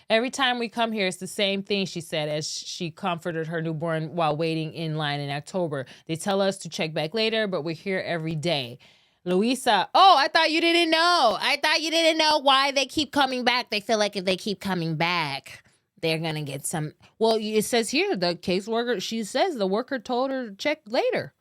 Every time we come here, it's the same thing, she said, as she comforted her newborn while waiting in line in October. They tell us to check back later, but we're here every day. Luisa, I thought you didn't know. I thought you didn't know why they keep coming back. They feel like if they keep coming back, they're going to get some. Well, it says here, the caseworker, she says the worker told her to check later.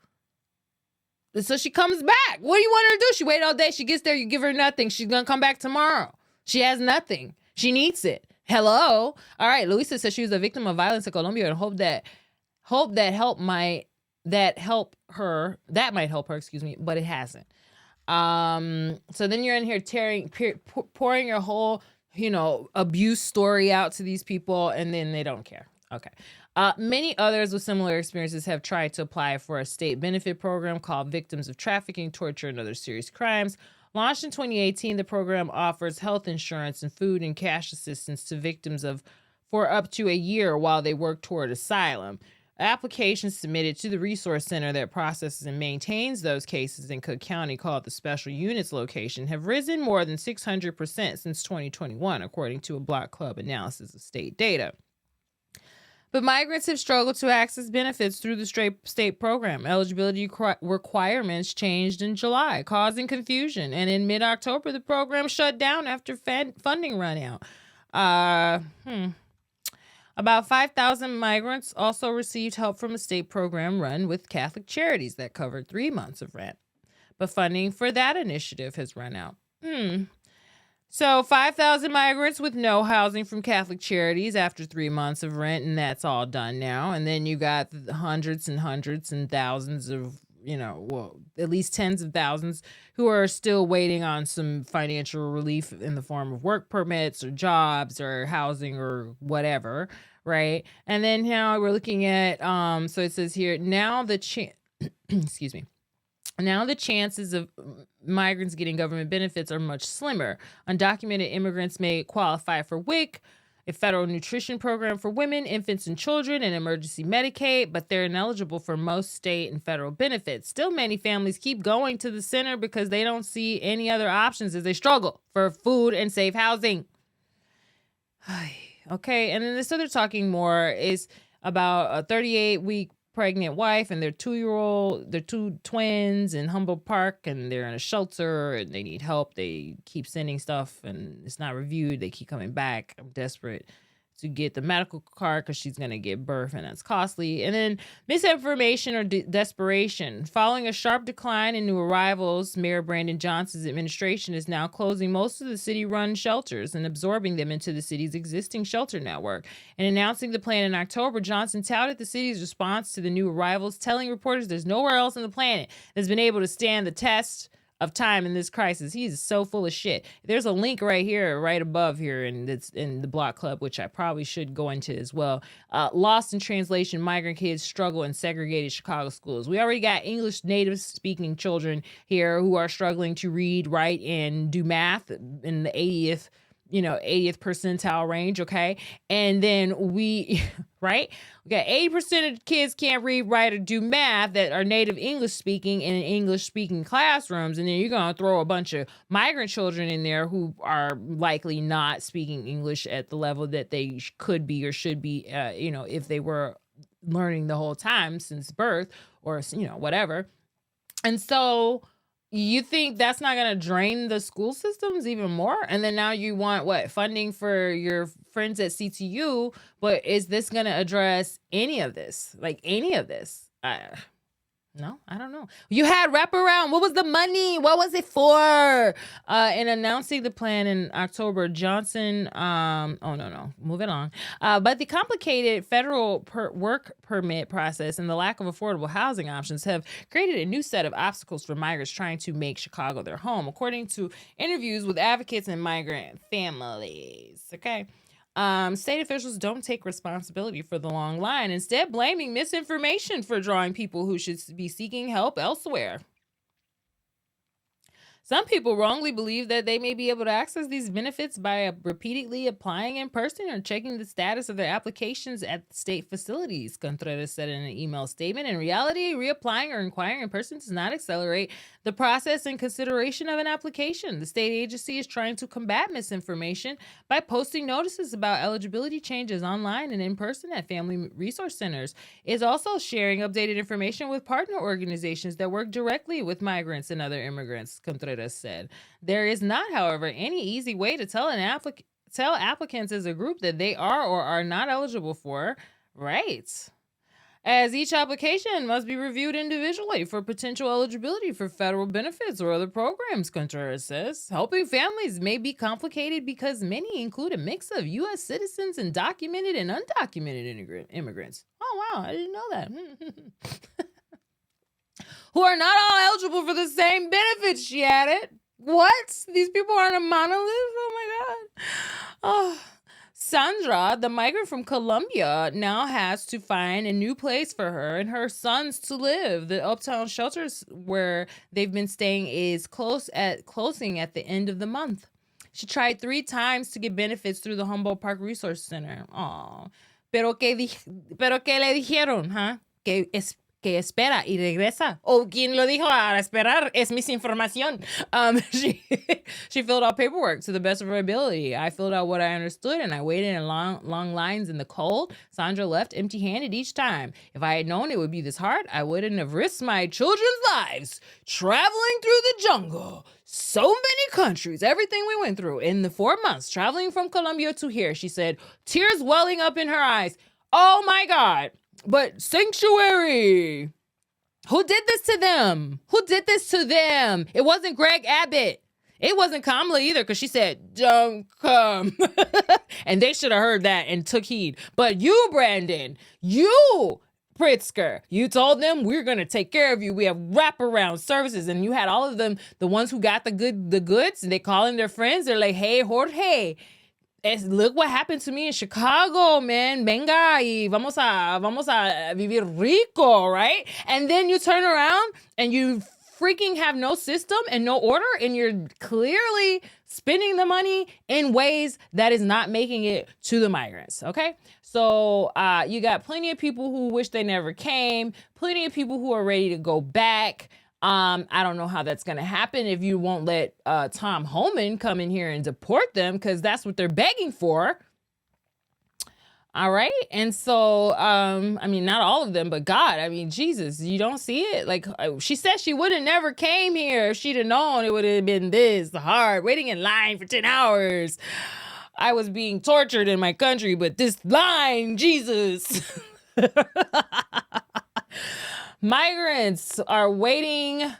So she comes back. What do you want her to do? She waited all day. She gets there. You give her nothing. She's going to come back tomorrow. She has nothing. She needs it. Hello. All right. Luisa says she was a victim of violence in Colombia and hope that might help her, excuse me, but it hasn't. So then you're in here pouring your whole, abuse story out to these people, and then they don't care. Okay. Many others with similar experiences have tried to apply for a state benefit program called Victims of Trafficking, Torture, and Other Serious Crimes. Launched in 2018, the program offers health insurance and food and cash assistance to victims for up to a year while they work toward asylum. Applications submitted to the resource center that processes and maintains those cases in Cook County, called the Special Units Location, have risen more than 600% since 2021, according to a Block Club analysis of state data. But migrants have struggled to access benefits through the state program. Eligibility requirements changed in July, causing confusion. And in mid-October, the program shut down after funding ran out. About 5,000 migrants also received help from a state program run with Catholic Charities that covered 3 months of rent. But funding for that initiative has run out. So 5,000 migrants with no housing from Catholic Charities after 3 months of rent, and that's all done now. And then you got hundreds and thousands of, at least tens of thousands who are still waiting on some financial relief in the form of work permits or jobs or housing or whatever, right? And then now we're looking at, so it says here, now the excuse me. Now the chances of migrants getting government benefits are much slimmer. Undocumented immigrants may qualify for WIC, a federal nutrition program for women, infants, and children, and emergency Medicaid, but they're ineligible for most state and federal benefits. Still, many families keep going to the center because they don't see any other options as they struggle for food and safe housing. Okay, and then this other talking more is about a 38-week pregnant wife and their 2 twins in Humboldt Park, and they're in a shelter and they need help. They keep sending stuff and it's not reviewed. They keep coming back. I'm desperate to get the medical card because she's going to give birth, and that's costly. And then misinformation or desperation. Following a sharp decline in new arrivals, Mayor Brandon Johnson's administration is now closing most of the city-run shelters and absorbing them into the city's existing shelter network. And announcing the plan in October, Johnson touted the city's response to the new arrivals, telling reporters there's nowhere else on the planet that's been able to stand the test of time in this crisis. He's so full of shit. There's a link right here, right above here, and it's in the Block Club, which I probably should go into as well. Lost in translation, migrant kids struggle in segregated Chicago schools. We already got English native speaking children here who are struggling to read, write, and do math in the 80th percentile range, okay? And then we got 80% of kids can't read, write, or do math that are native English speaking in English speaking classrooms. And then you're going to throw a bunch of migrant children in there who are likely not speaking English at the level that they could be or should be, if they were learning the whole time since birth or, whatever. And so you think that's not going to drain the school systems even more? And then now you want funding for your friends at CTU, but is this going to address any of this? No, I don't know. You had wraparound. What was the money? What was it for? In announcing the plan in October, Johnson, moving on. But the complicated federal work permit process and the lack of affordable housing options have created a new set of obstacles for migrants trying to make Chicago their home, according to interviews with advocates and migrant families. Okay. State officials don't take responsibility for the long line, instead blaming misinformation for drawing people who should be seeking help elsewhere. Some people wrongly believe that they may be able to access these benefits by repeatedly applying in person or checking the status of their applications at state facilities, Contreras said in an email statement. In reality, reapplying or inquiring in person does not accelerate the process and consideration of an application. The state agency is trying to combat misinformation by posting notices about eligibility changes online and in person at family resource centers. It is also sharing updated information with partner organizations that work directly with migrants and other immigrants, Contreras said. There is not, however, any easy way to tell an tell applicants as a group that they are or are not eligible for rights, as each application must be reviewed individually for potential eligibility for federal benefits or other programs, Contreras says. Helping families may be complicated because many include a mix of U.S. citizens and documented and undocumented immigrants. Oh, wow, I didn't know that. Who are not all eligible for the same benefits, she added. What? These people aren't a monolith? Oh, my God. Oh. Sandra, the migrant from Colombia, now has to find a new place for her and her sons to live. The uptown shelters where they've been staying is closing at the end of the month. She tried 3 times to get benefits through the Humboldt Park Resource Center. Aw. Pero qué le dijeron, huh? Que espera y regresa. Oh, quien lo dijo a esperar es misinformación. She filled out paperwork to the best of her ability. I filled out what I understood, and I waited in long lines in the cold. Sandra left empty-handed each time. If I had known it would be this hard, I wouldn't have risked my children's lives traveling through the jungle. So many countries, everything we went through in the 4 months, traveling from Colombia to here, she said, tears welling up in her eyes. Oh, my God. But sanctuary. Who did this to them? Who did this to them? It wasn't Greg Abbott. It wasn't Kamala either, because she said, don't come. And they should have heard that and took heed. But you, Brandon, you, Pritzker, you told them we're going to take care of you. We have wraparound services. And you had all of them, the ones who got the goods, and they call in their friends. They're like, hey, Jorge, look what happened to me in Chicago, man. Venga y vamos a vivir rico, right? And then you turn around and you freaking have no system and no order, and you're clearly spending the money in ways that is not making it to the migrants, okay? So you got plenty of people who wish they never came, plenty of people who are ready to go back. I don't know how that's going to happen if you won't let Tom Homan come in here and deport them, because that's what they're begging for. All right. And so, I mean, not all of them, but God, I mean, Jesus, you don't see it? Like, she said she would have never came here if she'd have known it would have been this hard, waiting in line for 10 hours. I was being tortured in my country, but this line, Jesus. Migrants are waiting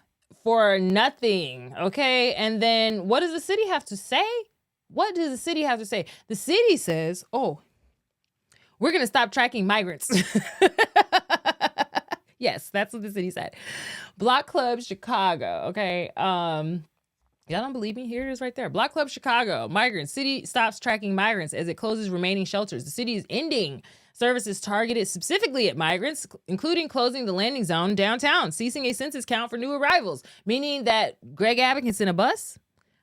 for nothing, okay? And then what does the city have to say? What does the city have to say? The city says, oh, we're going to stop tracking migrants. Yes, that's what the city said. Block Club Chicago, okay? Y'all don't believe me? Here it is right there. Block Club Chicago. Migrants. City stops tracking migrants as it closes remaining shelters. The city is ending services targeted specifically at migrants, including closing the landing zone downtown, ceasing a census count for new arrivals, meaning that Greg Abbott can send a bus,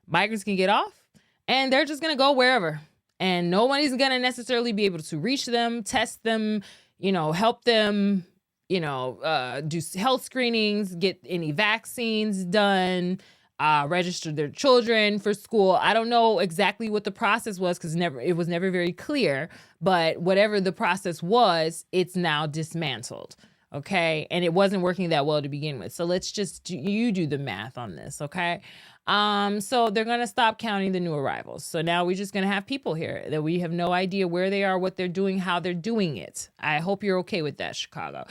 migrants can get off, and they're just going to go wherever. And nobody's going to necessarily be able to reach them, test them, help them, do health screenings, get any vaccines done, register their children for school. I don't know exactly what the process was, because it was never very clear, but whatever the process was, it's now dismantled. Okay. And it wasn't working that well to begin with. So let's just do the math on this. Okay. So they're going to stop counting the new arrivals. So now we're just going to have people here that we have no idea where they are, what they're doing, how they're doing it. I hope you're okay with that, Chicago.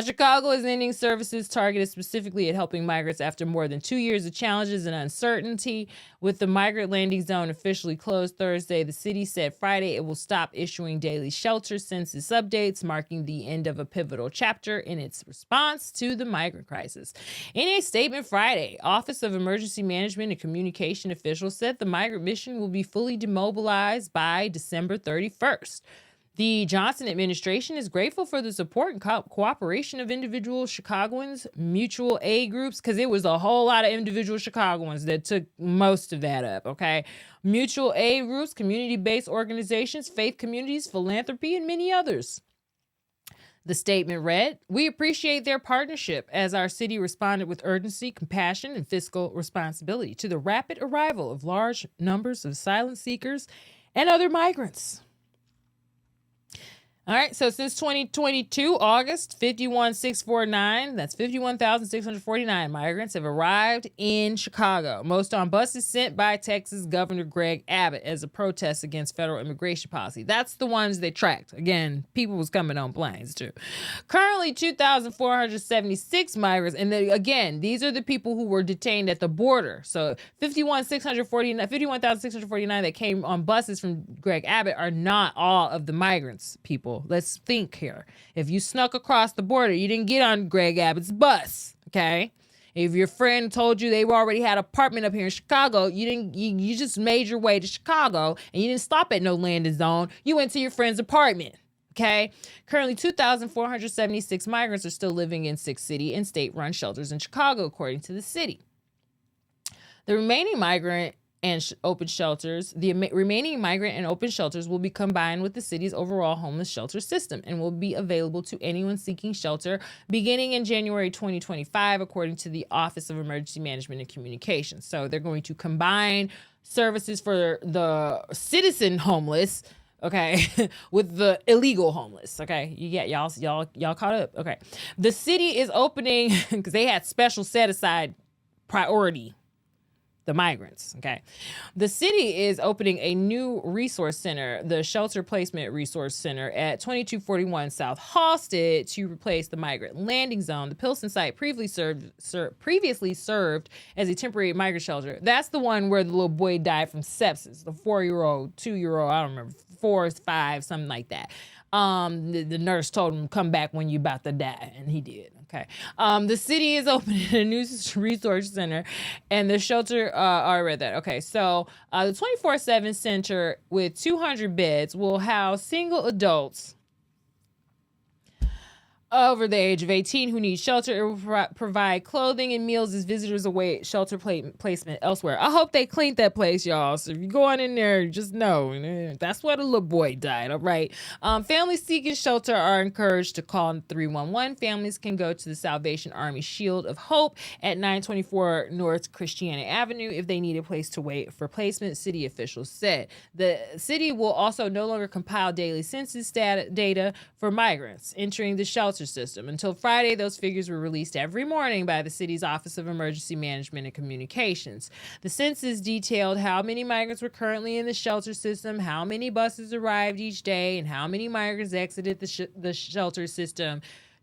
Chicago is ending services targeted specifically at helping migrants after more than 2 years of challenges and uncertainty. With the migrant landing zone officially closed Thursday, the city said Friday it will stop issuing daily shelter census updates, marking the end of a pivotal chapter in its response to the migrant crisis. In a statement Friday, Office of Emergency Management and communication officials said the migrant mission will be fully demobilized by December 31st. The Johnson administration is grateful for the support and cooperation of individual Chicagoans, mutual aid groups, because it was a whole lot of individual Chicagoans that took most of that up, okay? Mutual aid groups, community-based organizations, faith communities, philanthropy, and many others. The statement read, "We appreciate their partnership as our city responded with urgency, compassion, and fiscal responsibility to the rapid arrival of large numbers of asylum seekers and other migrants." All right, so since 2022, August, 51,649, that's 51,649 migrants have arrived in Chicago, most on buses sent by Texas Governor Greg Abbott as a protest against federal immigration policy. That's the ones they tracked. Again, people was coming on planes too. Currently, 2,476 migrants, and again, these are the people who were detained at the border. So 51,649 that came on buses from Greg Abbott are not all of the migrants, people. Let's think here. If you snuck across the border, you didn't get on Greg Abbott's bus, okay? If your friend told you they already had an apartment up here in Chicago, you just made your way to Chicago and you didn't stop at no landing zone. You went to your friend's apartment, okay? Currently, 2,476 migrants are still living in 6 city and state-run shelters in Chicago, according to the city. The remaining migrant and open shelters, remaining migrant and open shelters will be combined with the city's overall homeless shelter system and will be available to anyone seeking shelter beginning in January 2025, according to the Office of Emergency Management and Communications. So they're going to combine services for the citizen homeless, okay, with the illegal homeless, okay? Y'all caught up, okay? The city is opening, because they had special set-aside priority, the migrants, okay? The city is opening a new resource center, the Shelter Placement Resource Center at 2241 South Halsted, to replace the migrant landing zone. The Pilsen site previously served as a temporary migrant shelter. That's the one where the little boy died from sepsis, the 4-year-old, 2-year-old, I don't remember, 4 or 5, something like that. The nurse told him, come back when you about to die, and he did. Okay. The city is opening a new resource center, and the shelter, I read that. Okay. So the 24/7 center with 200 beds will house single adults over the age of 18 who need shelter. It will provide clothing and meals as visitors await shelter placement elsewhere. I hope they cleaned that place, y'all. So if you're going in there, just know that's where the little boy died. All right. Families seeking shelter are encouraged to call 311. Families can go to the Salvation Army Shield of Hope at 924 North Christiana Avenue if they need a place to wait for placement, city officials said. The city will also no longer compile daily census data for migrants entering the shelter system. Until Friday, those figures were released every morning by the city's Office of Emergency Management and Communications. The census detailed how many migrants were currently in the shelter system, how many buses arrived each day, and how many migrants exited the shelter system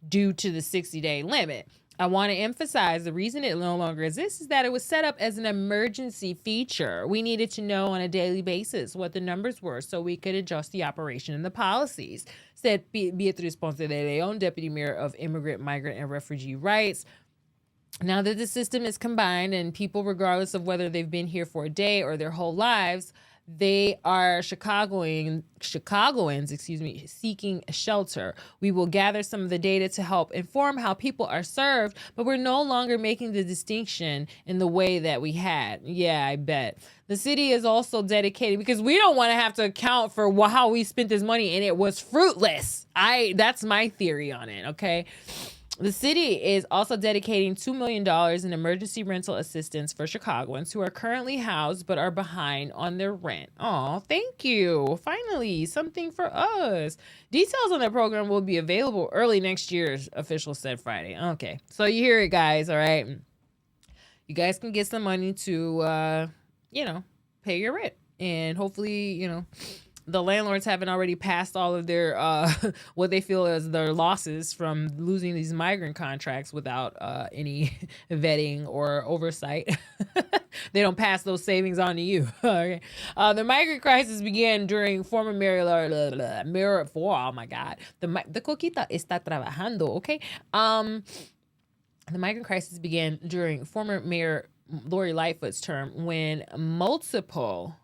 due to the 60-day limit. I want to emphasize the reason it no longer exists is that it was set up as an emergency feature. We needed to know on a daily basis what the numbers were so we could adjust the operation and the policies, said Beatriz Ponce de Leon, Deputy Mayor of Immigrant, Migrant, and Refugee Rights. Now that the system is combined and people, regardless of whether they've been here for a day or their whole lives, they are Chicagoans, seeking shelter. We will gather some of the data to help inform how people are served, but we're no longer making the distinction in the way that we had. Yeah, I bet. The city is also dedicated, because we don't want to have to account for how we spent this money and it was fruitless. That's my theory on it, okay? The city is also dedicating $2 million in emergency rental assistance for Chicagoans who are currently housed but are behind on their rent. Oh, thank you. Finally, something for us. Details on the program will be available early next year, officials said Friday. Okay, so you hear it, guys, all right? You guys can get some money to, pay your rent. And hopefully, the landlords haven't already passed all of their what they feel as their losses from losing these migrant contracts without any vetting or oversight. They don't pass those savings on to you. Okay. The migrant crisis began during former Mayor, oh my God, the coquita está trabajando, okay? The migrant crisis began during former Mayor Lori Lightfoot's term when multiple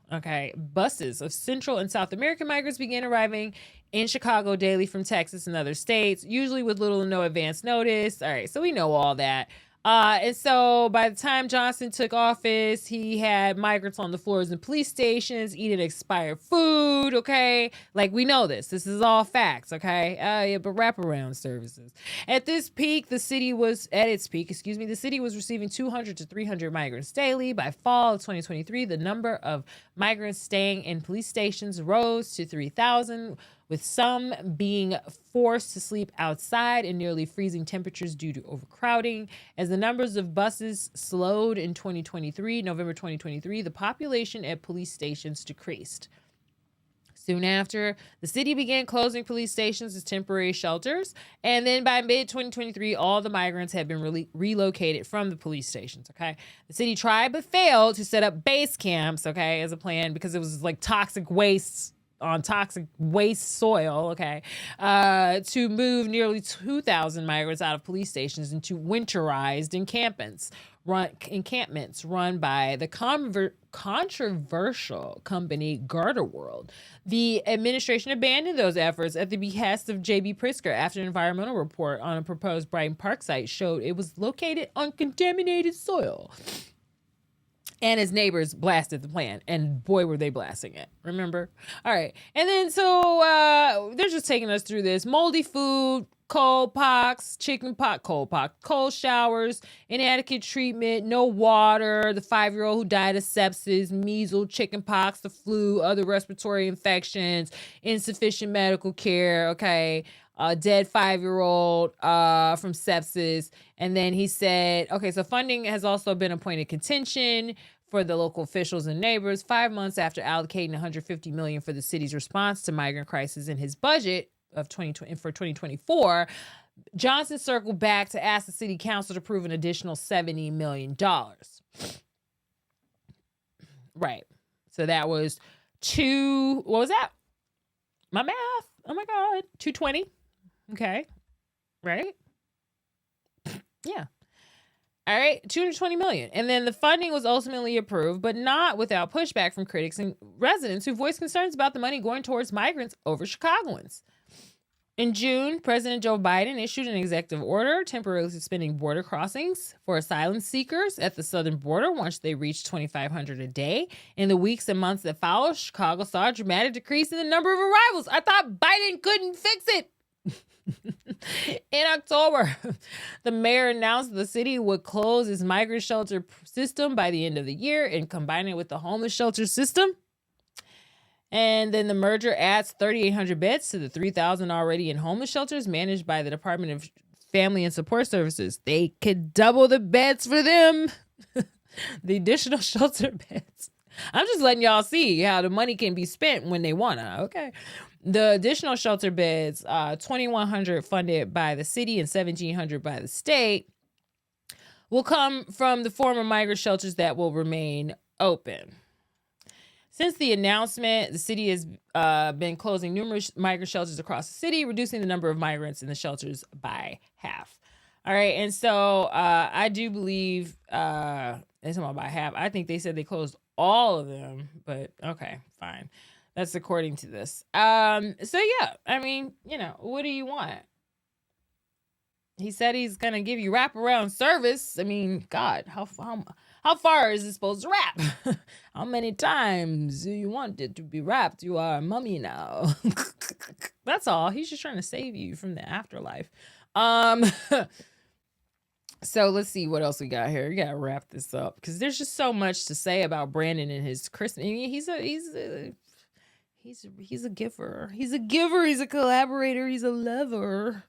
buses of Central and South American migrants began arriving in Chicago daily from Texas and other states, usually with little to no advance notice. All right, so we know all that. And so by the time Johnson took office, he had migrants on the floors in police stations, eating expired food, okay? Like, we know this. This is all facts, okay? But wraparound services. At its peak, the city was receiving 200 to 300 migrants daily. By fall of 2023, the number of migrants staying in police stations rose to 3,000, with some being forced to sleep outside in nearly freezing temperatures due to overcrowding. As the numbers of buses slowed in November 2023, the population at police stations decreased. Soon after, the city began closing police stations as temporary shelters. And then by mid-2023, all the migrants had been relocated from the police stations, okay? The city tried but failed to set up base camps, okay, as a plan because it was like toxic waste on toxic waste soil, okay, to move nearly 2,000 migrants out of police stations into winterized encampments run by the controversial company Garderworld. The administration abandoned those efforts at the behest of J.B. Pritzker after an environmental report on a proposed Brighton Park site showed it was located on contaminated soil. And his neighbors blasted the plan, and boy, were they blasting it. Remember? All right. And then so they're just taking us through this. Moldy food, cold pox, cold showers, inadequate treatment, no water, the 5-year-old who died of sepsis, measles, chicken pox, the flu, other respiratory infections, insufficient medical care, okay, dead 5-year-old from sepsis. And then he said, okay, so funding has also been a point of contention for the local officials and neighbors. 5 months after allocating $150 million for the city's response to migrant crisis in his budget of 2024, Johnson circled back to ask the city council to approve an additional $70 million. Right. So that was what was that? My math. Oh my God. 220. Okay. Right? Yeah. All right, $220 million. And then the funding was ultimately approved, but not without pushback from critics and residents who voiced concerns about the money going towards migrants over Chicagoans. In June, President Joe Biden issued an executive order temporarily suspending border crossings for asylum seekers at the southern border once they reached 2,500 a day. In the weeks and months that followed, Chicago saw a dramatic decrease in the number of arrivals. I thought Biden couldn't fix it. In October, the mayor announced the city would close its migrant shelter system by the end of the year and combine it with the homeless shelter system. And then the merger adds 3,800 beds to the 3,000 already in homeless shelters managed by the Department of Family and Support Services. They could double the beds for them. The additional shelter beds. I'm just letting y'all see how the money can be spent when they want to, okay? The additional shelter beds, 2,100 funded by the city and 1,700 by the state, will come from the former migrant shelters that will remain open. Since the announcement, the city has been closing numerous migrant shelters across the city, reducing the number of migrants in the shelters by half. All right, and so I do believe it's about by half. I think they said they closed all of them, but okay, fine. That's according to this. So yeah, I mean, you know, what do you want? He said he's gonna give you wraparound service. I mean, God, how far is it supposed to wrap? How many times do you want it to be wrapped? You are a mummy now. That's all. He's just trying to save you from the afterlife. So let's see what else we got here. We gotta wrap this up because there's just so much to say about Brandon and his Christmas. I mean, he's a giver. He's a giver. He's a collaborator. He's a lover.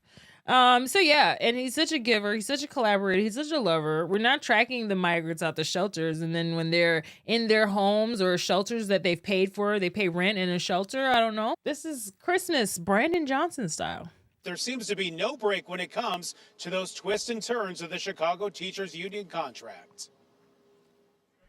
So yeah, and he's such a giver. He's such a collaborator. He's such a lover. We're not tracking the migrants out the shelters, and then when they're in their homes or shelters that they've paid for, they pay rent in a shelter. I don't know. This is Christmas, Brandon Johnson style. There seems to be no break when it comes to those twists and turns of the Chicago Teachers Union contract.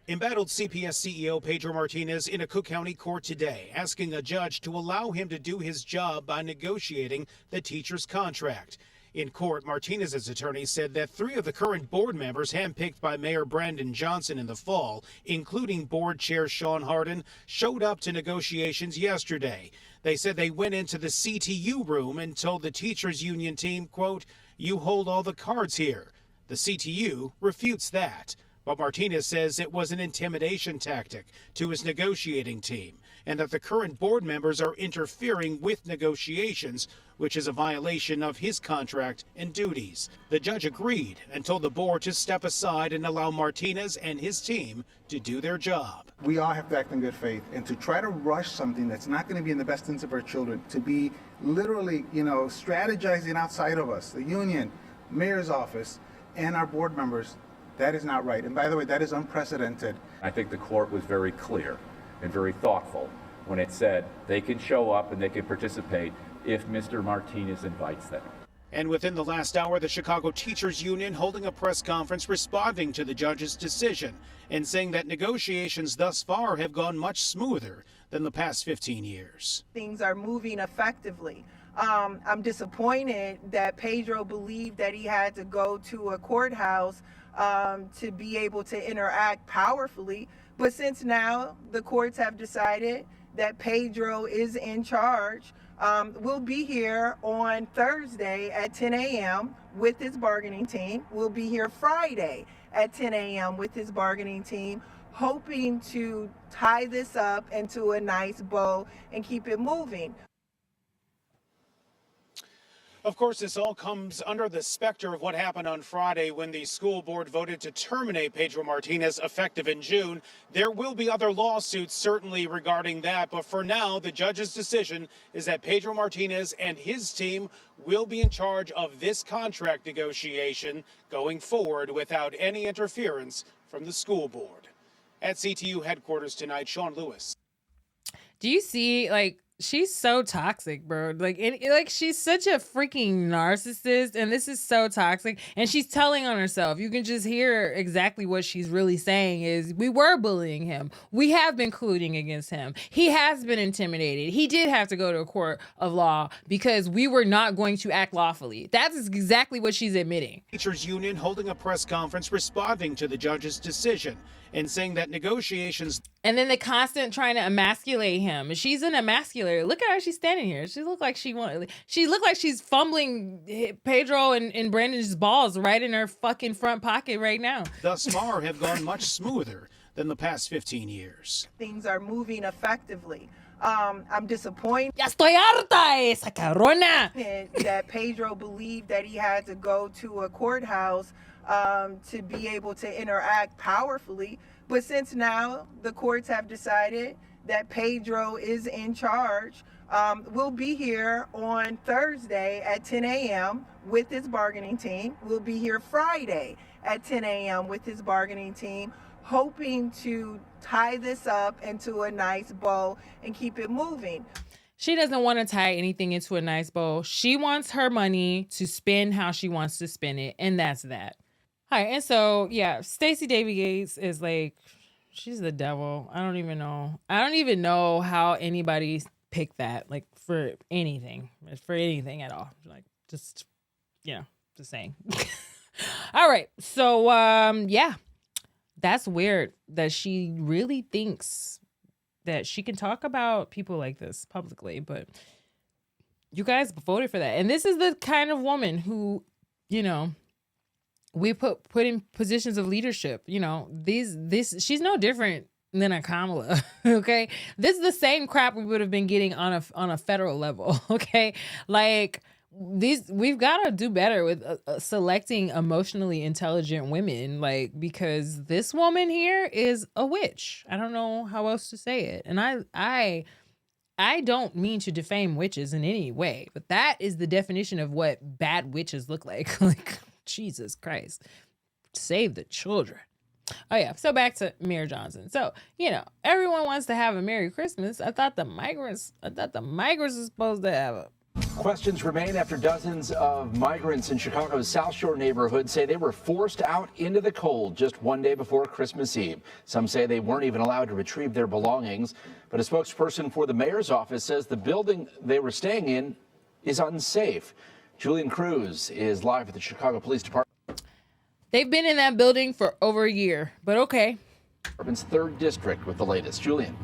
Embattled CPS CEO Pedro Martinez in a Cook County court today, asking a judge to allow him to do his job by negotiating the teacher's contract. In court, Martinez's attorney said that 3 of the current board members handpicked by Mayor Brandon Johnson in the fall, including board chair Sean Hardin, showed up to negotiations yesterday. They said they went into the CTU room and told the teachers union team, quote, "You hold all the cards here." The CTU refutes that. But Martinez says it was an intimidation tactic to his negotiating team. and that the current board members are interfering with negotiations, which is a violation of his contract and duties. The judge agreed and told the board to step aside and allow Martinez and his team to do their job. We all have to act in good faith, and to try to rush something that's not going to be in the best interest of our children, to be literally, strategizing outside of us, the union, mayor's office, and our board members, that is not right. And by the way, that is unprecedented. I think the court was very clear and very thoughtful when it said they can show up and they can participate if Mr. Martinez invites them. And within the last hour, the Chicago Teachers Union holding a press conference responding to the judge's decision and saying that negotiations thus far have gone much smoother than the past 15 years. Things are moving effectively. I'm disappointed that Pedro believed that he had to go to a courthouse to be able to interact powerfully. But since now the courts have decided that Pedro is in charge, we'll be here on Thursday at 10 a.m. with his bargaining team. We'll be here Friday at 10 a.m. with his bargaining team, hoping to tie this up into a nice bow and keep it moving. Of course, this all comes under the specter of what happened on Friday when the school board voted to terminate Pedro Martinez effective in June. There will be other lawsuits certainly regarding that, but for now, the judge's decision is that Pedro Martinez and his team will be in charge of this contract negotiation going forward without any interference from the school board. At CTU headquarters tonight, Sean Lewis. Do you see, she's so toxic, bro. She's such a freaking narcissist, and this is so toxic. And she's telling on herself. You can just hear exactly what she's really saying is, we were bullying him. We have been colluding against him. He has been intimidated. He did have to go to a court of law because we were not going to act lawfully. That's exactly what she's admitting. Teachers Union holding a press conference responding to the judge's decision and saying that negotiations. And then the constant trying to emasculate him. She's an emasculator. Look at her. She's standing here. She looked like she looked like she's fumbling Pedro and Brandon's balls right in her fucking front pocket right now. Thus far have gone much smoother than the past 15 years. Things are moving effectively. I'm disappointed. Ya estoy harta esa cabrona. That Pedro believed that he had to go to a courthouse to be able to interact powerfully. But since now the courts have decided that Pedro is in charge, we'll be here on Thursday at 10 a.m. with his bargaining team. We'll be here Friday at 10 a.m. with his bargaining team, hoping to tie this up into a nice bow and keep it moving. She doesn't want to tie anything into a nice bow. She wants her money to spend how she wants to spend it, and that's that. All right, and so, yeah, Stacy Davis Gates is she's the devil. I don't even know how anybody picked that, for anything at all. Just saying. All right, so, yeah, that's weird that she really thinks that she can talk about people like this publicly, but you guys voted for that. And this is the kind of woman who, we put in positions of leadership. She's no different than a Kamala. Okay, this is the same crap we would have been getting on a federal level. Okay, we've got to do better with selecting emotionally intelligent women, because this woman here is a witch. I don't know how else to say it, and I don't mean to defame witches in any way, but that is the definition of what bad witches look like. Jesus Christ, save the children. Oh yeah, so back to Mayor Johnson. So, everyone wants to have a Merry Christmas. I thought the migrants are supposed to have a. Questions remain after dozens of migrants in Chicago's South Shore neighborhood say they were forced out into the cold just one day before Christmas Eve. Some say they weren't even allowed to retrieve their belongings, but a spokesperson for the mayor's office says the building they were staying in is unsafe. Julian Cruz is live at the Chicago Police Department. They've been in that building for over a year, but okay. Department's 3rd District with the latest. Julian.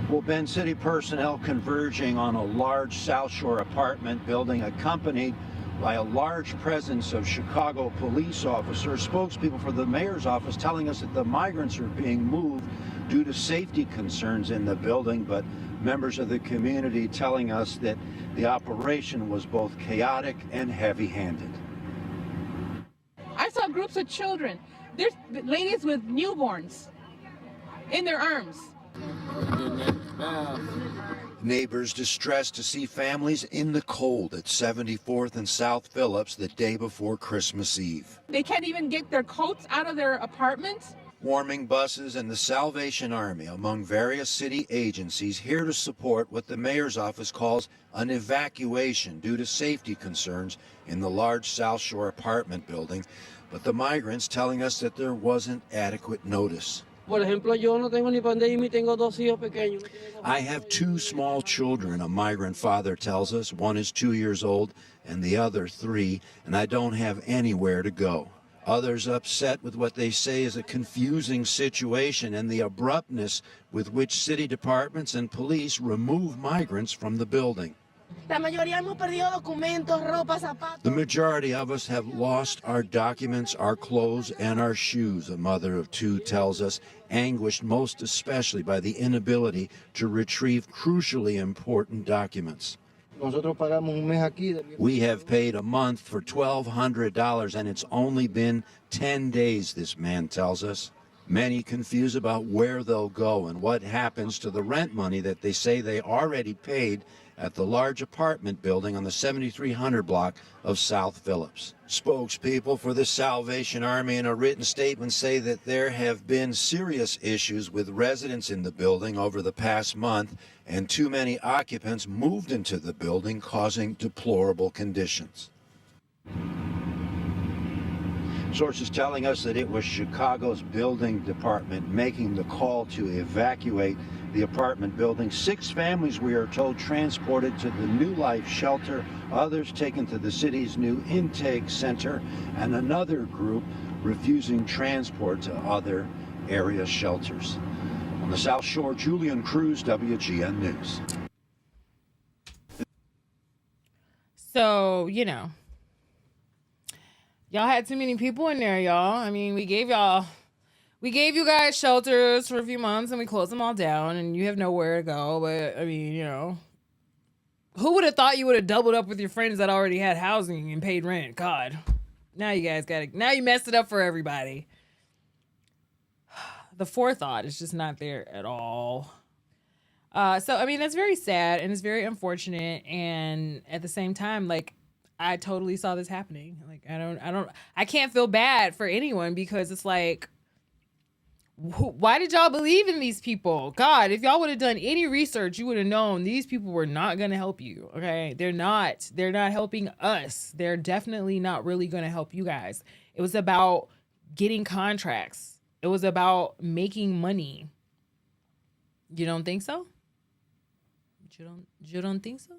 Well, Ben, city personnel converging on a large South Shore apartment building accompanied by a large presence of Chicago police officers. Spokespeople for the mayor's office telling us that the migrants are being moved due to safety concerns in the building, but members of the community telling us that the operation was both chaotic and heavy-handed. I saw groups of children. There's ladies with newborns in their arms. Neighbors distressed to see families in the cold at 74th and South Phillips the day before Christmas Eve. They can't even get their coats out of their apartments. Warming buses and the Salvation Army among various city agencies here to support what the mayor's office calls an evacuation due to safety concerns in the large South Shore apartment building, but the migrants telling us that there wasn't adequate notice. Por ejemplo, yo no tengo ni pan de irme y tengo dos hijos pequeños. I have two small children, a migrant father tells us. One is 2 years old and the other 3, and I don't have anywhere to go. Others upset with what they say is a confusing situation and the abruptness with which city departments and police remove migrants from the building. La mayoría hemos perdido documentos, ropa, zapatos. The majority of us have lost our documents, our clothes, and our shoes, a mother of 2 tells us, anguished most especially by the inability to retrieve crucially important documents. Nosotros pagamos un mes aquí. We have paid a month for $1,200, and it's only been 10 days, this man tells us. Many confused about where they'll go and what happens to the rent money that they say they already paid at the large apartment building on the 7300 block of South Phillips. Spokespeople for the Salvation Army in a written statement say that there have been serious issues with residents in the building over the past month, and too many occupants moved into the building, causing deplorable conditions. Sources telling us that it was Chicago's building department making the call to evacuate the apartment building. 6 families, we are told, transported to the New Life shelter, others taken to the city's new intake center, and another group refusing transport to other area shelters. On the South Shore, Julian Cruz, WGN News. So, you know, y'all had too many people in there, y'all. I mean, we gave you guys shelters for a few months and we closed them all down and you have nowhere to go. But I mean, you know, who would have thought you would have doubled up with your friends that already had housing and paid rent? God, now you guys now you messed it up for everybody. The forethought is just not there at all. So, I mean, that's very sad and it's very unfortunate. And at the same time, like, I totally saw this happening. Like, I can't feel bad for anyone because it's like, why did y'all believe in these people? God, if y'all would have done any research, you would have known these people were not going to help you. Okay. They're not helping us. They're definitely not really going to help you guys. It was about getting contracts. It was about making money. You don't think so? You don't think so?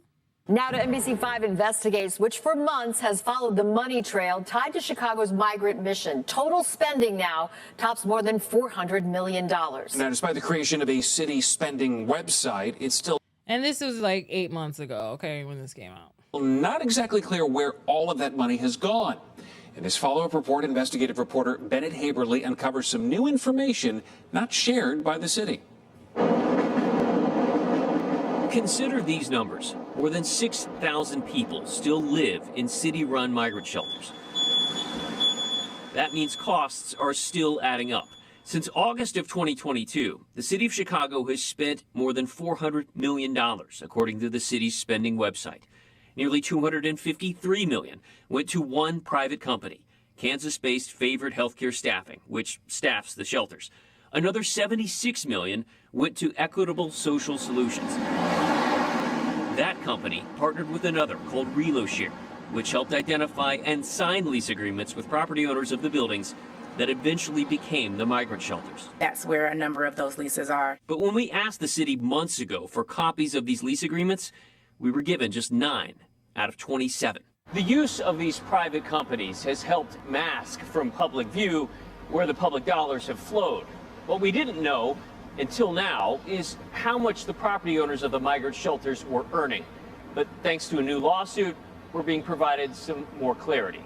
Now to NBC5 Investigates, which for months has followed the money trail tied to Chicago's migrant mission. Total spending now tops more than $400 million. Now, despite the creation of a city spending website, it's still... And this was like 8 months ago, okay, when this came out. Not exactly clear where all of that money has gone. In this follow-up report, investigative reporter Bennett Haberly uncovers some new information not shared by the city. Consider these numbers. More than 6,000 people still live in city-run migrant shelters. That means costs are still adding up. Since August of 2022, the city of Chicago has spent more than $400 million, according to the city's spending website. Nearly $253 million went to one private company, Kansas-based Favored Healthcare Staffing, which staffs the shelters. Another $76 million went to Equitable Social Solutions. That company partnered with another called ReloShare, which helped identify and sign lease agreements with property owners of the buildings that eventually became the migrant shelters. That's where a number of those leases are. But when we asked the city months ago for copies of these lease agreements, we were given just 9 out of 27. The use of these private companies has helped mask from public view where the public dollars have flowed. What we didn't know until now is how much the property owners of the migrant shelters were earning. But thanks to a new lawsuit, we're being provided some more clarity.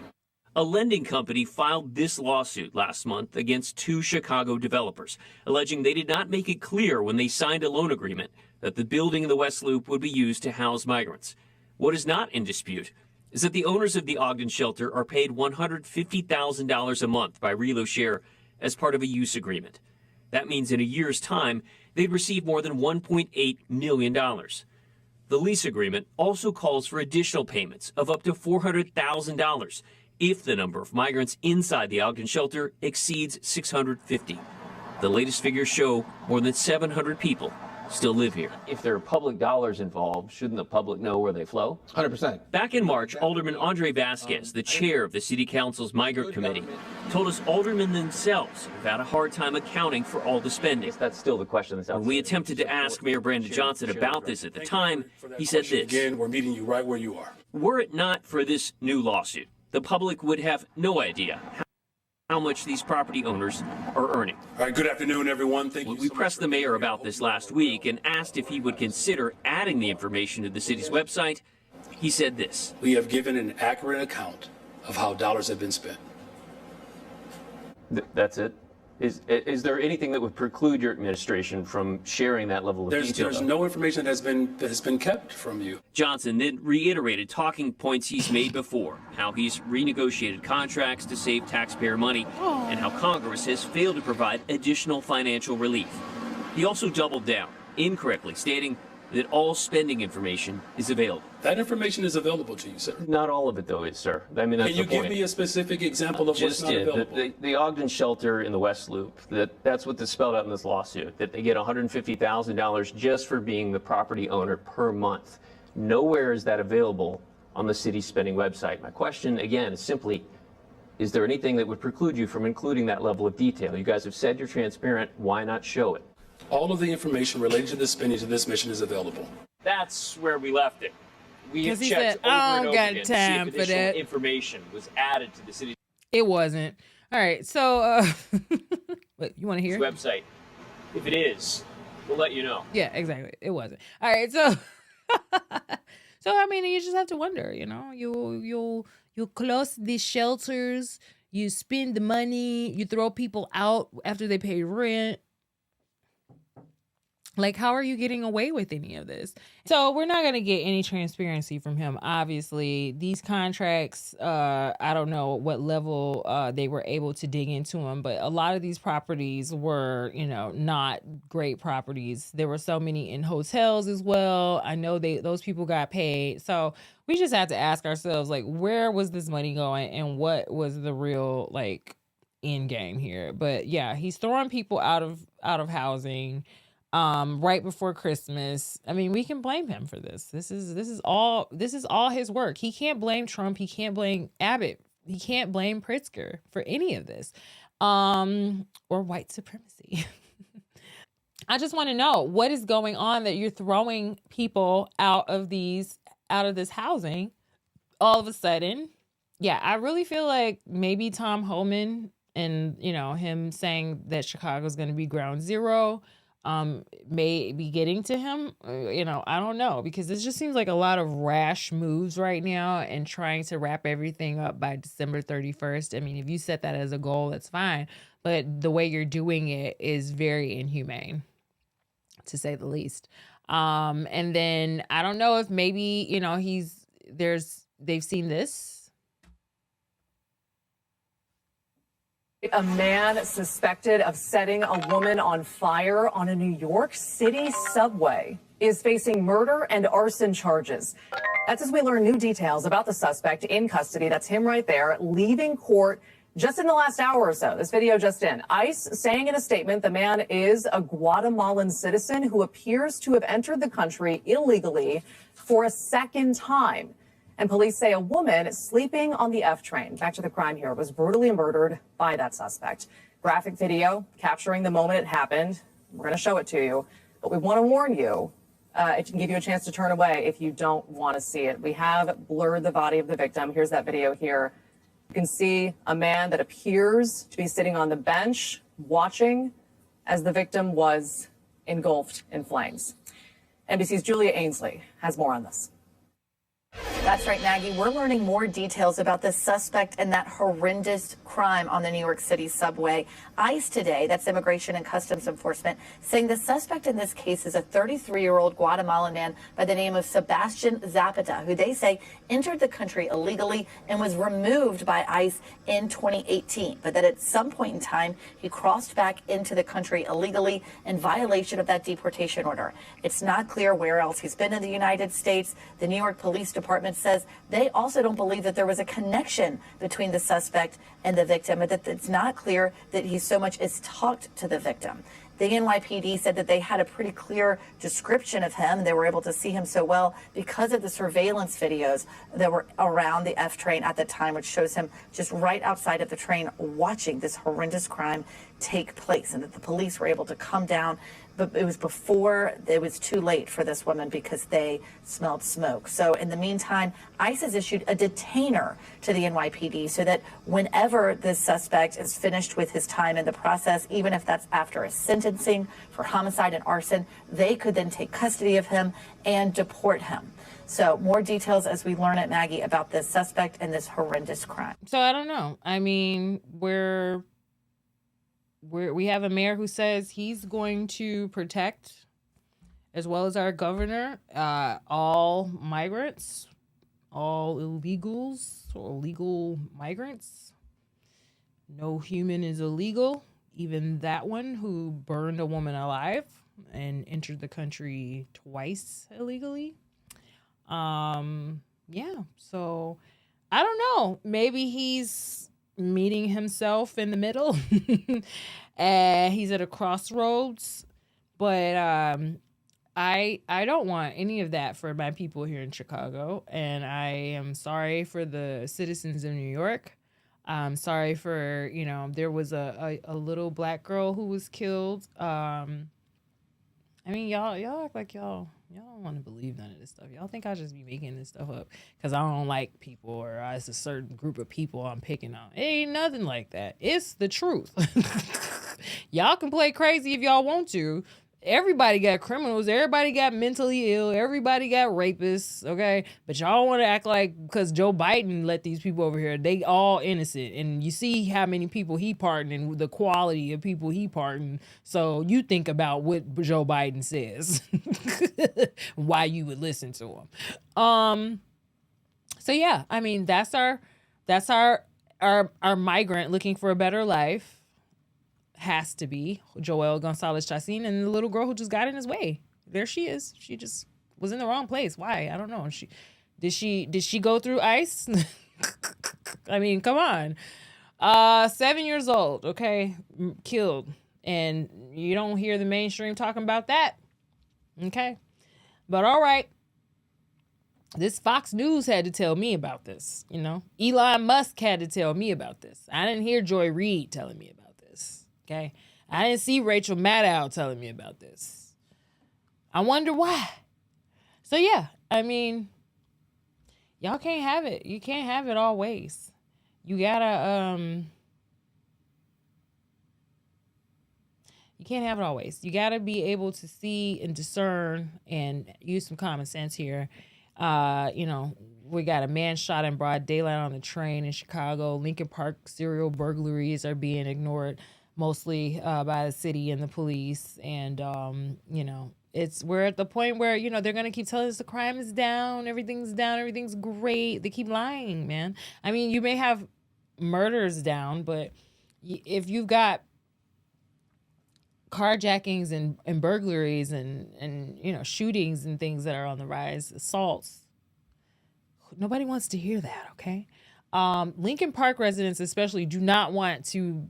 A lending company filed this lawsuit last month against 2 Chicago developers, alleging they did not make it clear when they signed a loan agreement that the building in the West Loop would be used to house migrants. What is not in dispute is that the owners of the Ogden shelter are paid $150,000 a month by ReloShare as part of a use agreement. That means in a year's time, they'd receive more than $1.8 million. The lease agreement also calls for additional payments of up to $400,000 if the number of migrants inside the Ogden shelter exceeds 650. The latest figures show more than 700 people still live here. If there are public dollars involved, shouldn't the public know where they flow? 100%. Back in March, Alderman Andre Vasquez, the chair of the City Council's Migrant Committee, told us aldermen themselves have had a hard time accounting for all the spending. That's still the question that's out there. When we attempted to ask Mayor Brandon Johnson about this at the time, he said this. Again, we're meeting you right where you are. Were it not for this new lawsuit, the public would have no idea how much these property owners are earning. All right, good afternoon, everyone. Thank you. We pressed the mayor about this last week and asked if he would consider adding the information to the city's website. He said this. We have given an accurate account of how dollars have been spent. That's it? Is there anything that would preclude your administration from sharing that level of detail? There's no information that has been kept from you. Johnson then reiterated talking points he's made before, how he's renegotiated contracts to save taxpayer money, and how Congress has failed to provide additional financial relief. He also doubled down, incorrectly stating that all spending information is available. That information is available to you, sir. Not all of it, though, is, sir. I mean, that's Can you the point. give me a specific example of what's not available? The Ogden shelter in the West Loop, that's what is spelled out in this lawsuit, that they get $150,000 just for being the property owner per month. Nowhere is that available on the city's spending website. My question, again, is simply, is there anything that would preclude you from including that level of detail? You guys have said you're transparent. Why not show it? All of the information related to the spending to this mission is available. That's where we left it. We have He checked said, over I and don't over got again to time see if for additional that. information was added to the city's It wasn't. All right, so what, you want to hear? website. If it is, we'll let you know. Yeah, exactly. It wasn't. All right, so I mean, you just have to wonder, you know, you'll close these shelters, you spend the money, you throw people out after they pay rent. Like, how are you getting away with any of this? So we're not going to get any transparency from him. Obviously, these contracts, I don't know what level they were able to dig into them, but a lot of these properties were, you know, not great properties. There were so many in hotels as well. I know those people got paid. So we just have to ask ourselves, like, where was this money going and what was the real, like, end game here? But yeah, he's throwing people out of housing. Right before Christmas. I mean, we can blame him for this. This is all his work. He can't blame Trump. He can't blame Abbott. He can't blame Pritzker for any of this. Or white supremacy. I just want to know what is going on that you're throwing people out of this housing all of a sudden. Yeah, I really feel like maybe Tom Homan and, you know, him saying that Chicago's going to be ground zero may be getting to him. You know, I don't know, because this just seems like a lot of rash moves right now and trying to wrap everything up by December 31st. I mean, if you set that as a goal, that's fine. But the way you're doing it is very inhumane, to say the least. And then I don't know if maybe, you know, they've seen this. A man suspected of setting a woman on fire on a New York City subway is facing murder and arson charges. That's as we learn new details about the suspect in custody. That's him right there, leaving court just in the last hour or so. This video just in. ICE saying in a statement the man is a Guatemalan citizen who appears to have entered the country illegally for a second time. And police say a woman sleeping on the F train, back to the crime here, was brutally murdered by that suspect. Graphic video capturing the moment it happened. We're going to show it to you, but we want to warn you. It can give you a chance to turn away if you don't want to see it. We have blurred the body of the victim. Here's that video here. You can see a man that appears to be sitting on the bench watching as the victim was engulfed in flames. NBC's Julia Ainsley has more on this. That's right, Maggie. We're learning more details about the suspect in that horrendous crime on the New York City subway. ICE today, that's Immigration and Customs Enforcement, saying the suspect in this case is a 33-year-old Guatemalan man by the name of Sebastian Zapata, who they say entered the country illegally and was removed by ICE in 2018. But that at some point in time, he crossed back into the country illegally in violation of that deportation order. It's not clear where else he's been in the United States. The New York Police Department says they also don't believe that there was a connection between the suspect and the victim, and that it's not clear that he so much as talked to the victim. The NYPD said that they had a pretty clear description of him. They were able to see him so well because of the surveillance videos that were around the F train at the time, which shows him just right outside of the train watching this horrendous crime take place, and that the police were able to come down. But it was before it was too late for this woman because they smelled smoke. So in the meantime, ICE has issued a detainer to the NYPD so that whenever this suspect is finished with his time in the process, even if that's after a sentencing for homicide and arson, they could then take custody of him and deport him. So more details as we learn it, Maggie, about this suspect and this horrendous crime. So I don't know. I mean, we have a mayor who says he's going to protect, as well as our governor, all migrants, all illegals or legal migrants. No human is illegal. Even that one who burned a woman alive and entered the country twice illegally. Yeah, so I don't know. Maybe he's meeting himself in the middle. And he's at a crossroads. But I don't want any of that for my people here in Chicago. And I am sorry for the citizens of New York. I'm sorry for, there was a little black girl who was killed. I mean, y'all act like y'all don't want to believe none of this stuff. Y'all think I just be making this stuff up because I don't like people or it's a certain group of people I'm picking on. It ain't nothing like that. It's the truth. Y'all can play crazy if y'all want to. Everybody got criminals. Everybody got mentally ill. Everybody got rapists, okay? But y'all want to act like because Joe Biden let these people over here, they all innocent. And you see how many people he pardoned and the quality of people he pardoned. So you think about what Joe Biden says. Why you would listen to him. So yeah, I mean, that's our migrant looking for a better life. Has to be Joel Gonzalez Chacin, and the little girl who just got in his way. There she is. She just was in the wrong place. Why? I don't know. Did she go through ICE? I mean, come on. 7 years old, okay, killed, and you don't hear the mainstream talking about that. Okay, but all right. This Fox News had to tell me about this. Elon Musk had to tell me about this. I didn't hear Joy Reid telling me about this. Okay, I didn't see Rachel Maddow telling me about this. I wonder why. So yeah, I mean, y'all can't have it. You can't have it all ways. You gotta you can't have it always. You gotta be able to see and discern and use some common sense here. We got a man shot in broad daylight on the train in Chicago. Lincoln Park serial burglaries are being ignored mostly by the city and the police. And, we're at the point where, they're going to keep telling us the crime is down, everything's great. They keep lying, man. I mean, you may have murders down, but if you've got carjackings and burglaries and shootings and things that are on the rise, assaults, nobody wants to hear that, okay? Lincoln Park residents especially do not want to,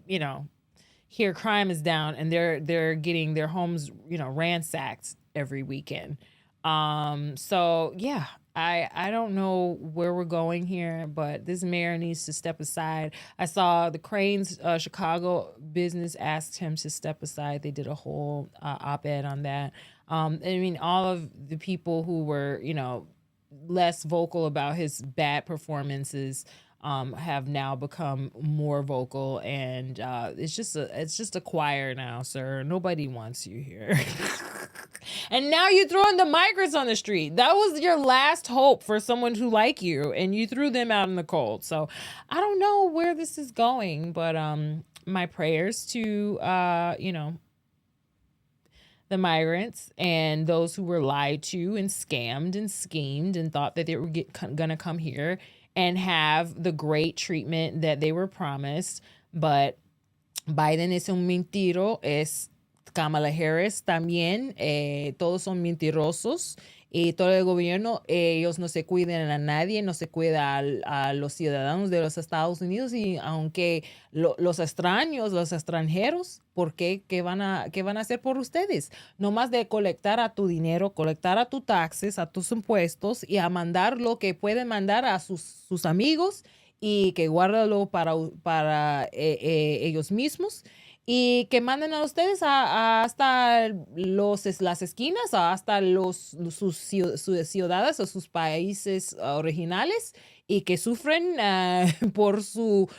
hear crime is down and they're getting their homes, ransacked every weekend. So yeah, I don't know where we're going here, but this mayor needs to step aside. I saw the Cranes Chicago business asked him to step aside. They did a whole op-ed on that. I mean, all of the people who were, less vocal about his bad performances have now become more vocal, and it's just a choir now, sir. Nobody wants you here. And now you're throwing the migrants on the street. That was your last hope for someone who like you, and you threw them out in the cold. So I don't know where this is going, but my prayers to the migrants and those who were lied to and scammed and schemed and thought that they were gonna come here and have the great treatment that they were promised. But Biden es un mentiro, es Kamala Harris también, todos son mentirosos. Y todo el gobierno, ellos no se cuidan a nadie, no se cuida a los ciudadanos de los Estados Unidos. Y aunque los extraños, los extranjeros, ¿por qué? ¿Qué van a hacer por ustedes? No más de colectar a tu dinero, colectar a tus taxes, a tus impuestos y a mandar lo que pueden mandar a sus amigos y que guárdalo para ellos mismos. Y que manden a ustedes hasta las esquinas, hasta sus ciudades o sus países originales, y que sufren por su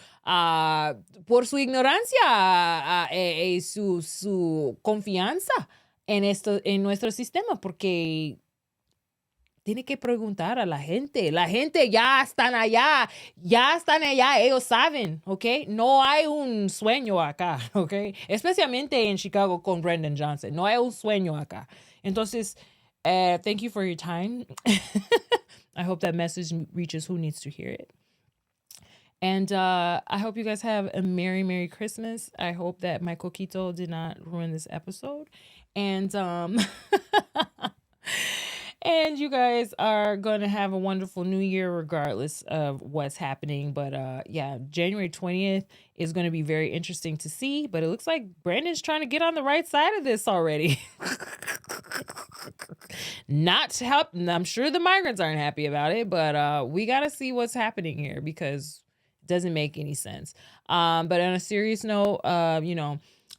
ignorancia y su confianza en nuestro sistema, porque tiene que preguntar a la gente. La gente ya están allá, ellos saben, ¿ok? No hay un sueño acá, ¿ok? Especialmente en Chicago con Brendan Johnson. No hay un sueño acá. Entonces, thank you for your time. I hope that message reaches who needs to hear it. And I hope you guys have a Merry, Merry Christmas. I hope that my coquito did not ruin this episode. And and you guys are going to have a wonderful new year regardless of what's happening. But yeah, January 20th is going to be very interesting to see. But it looks like Brandon's trying to get on the right side of this already. Not to help. I'm sure the migrants aren't happy about it. But we got to see what's happening here because it doesn't make any sense. But on a serious note,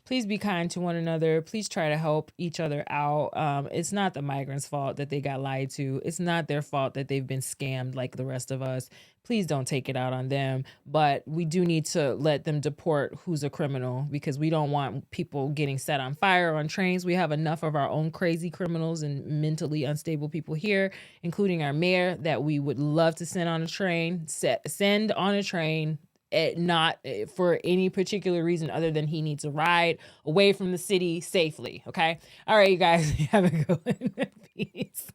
please be kind to one another. Please try to help each other out. It's not the migrants' fault that they got lied to. It's not their fault that they've been scammed like the rest of us. Please don't take it out on them. But we do need to let them deport who's a criminal because we don't want people getting set on fire on trains. We have enough of our own crazy criminals and mentally unstable people here, including our mayor, that we would love to send on a train, not for any particular reason other than he needs a ride away from the city safely. Okay. All right, you guys, have a good one. Peace.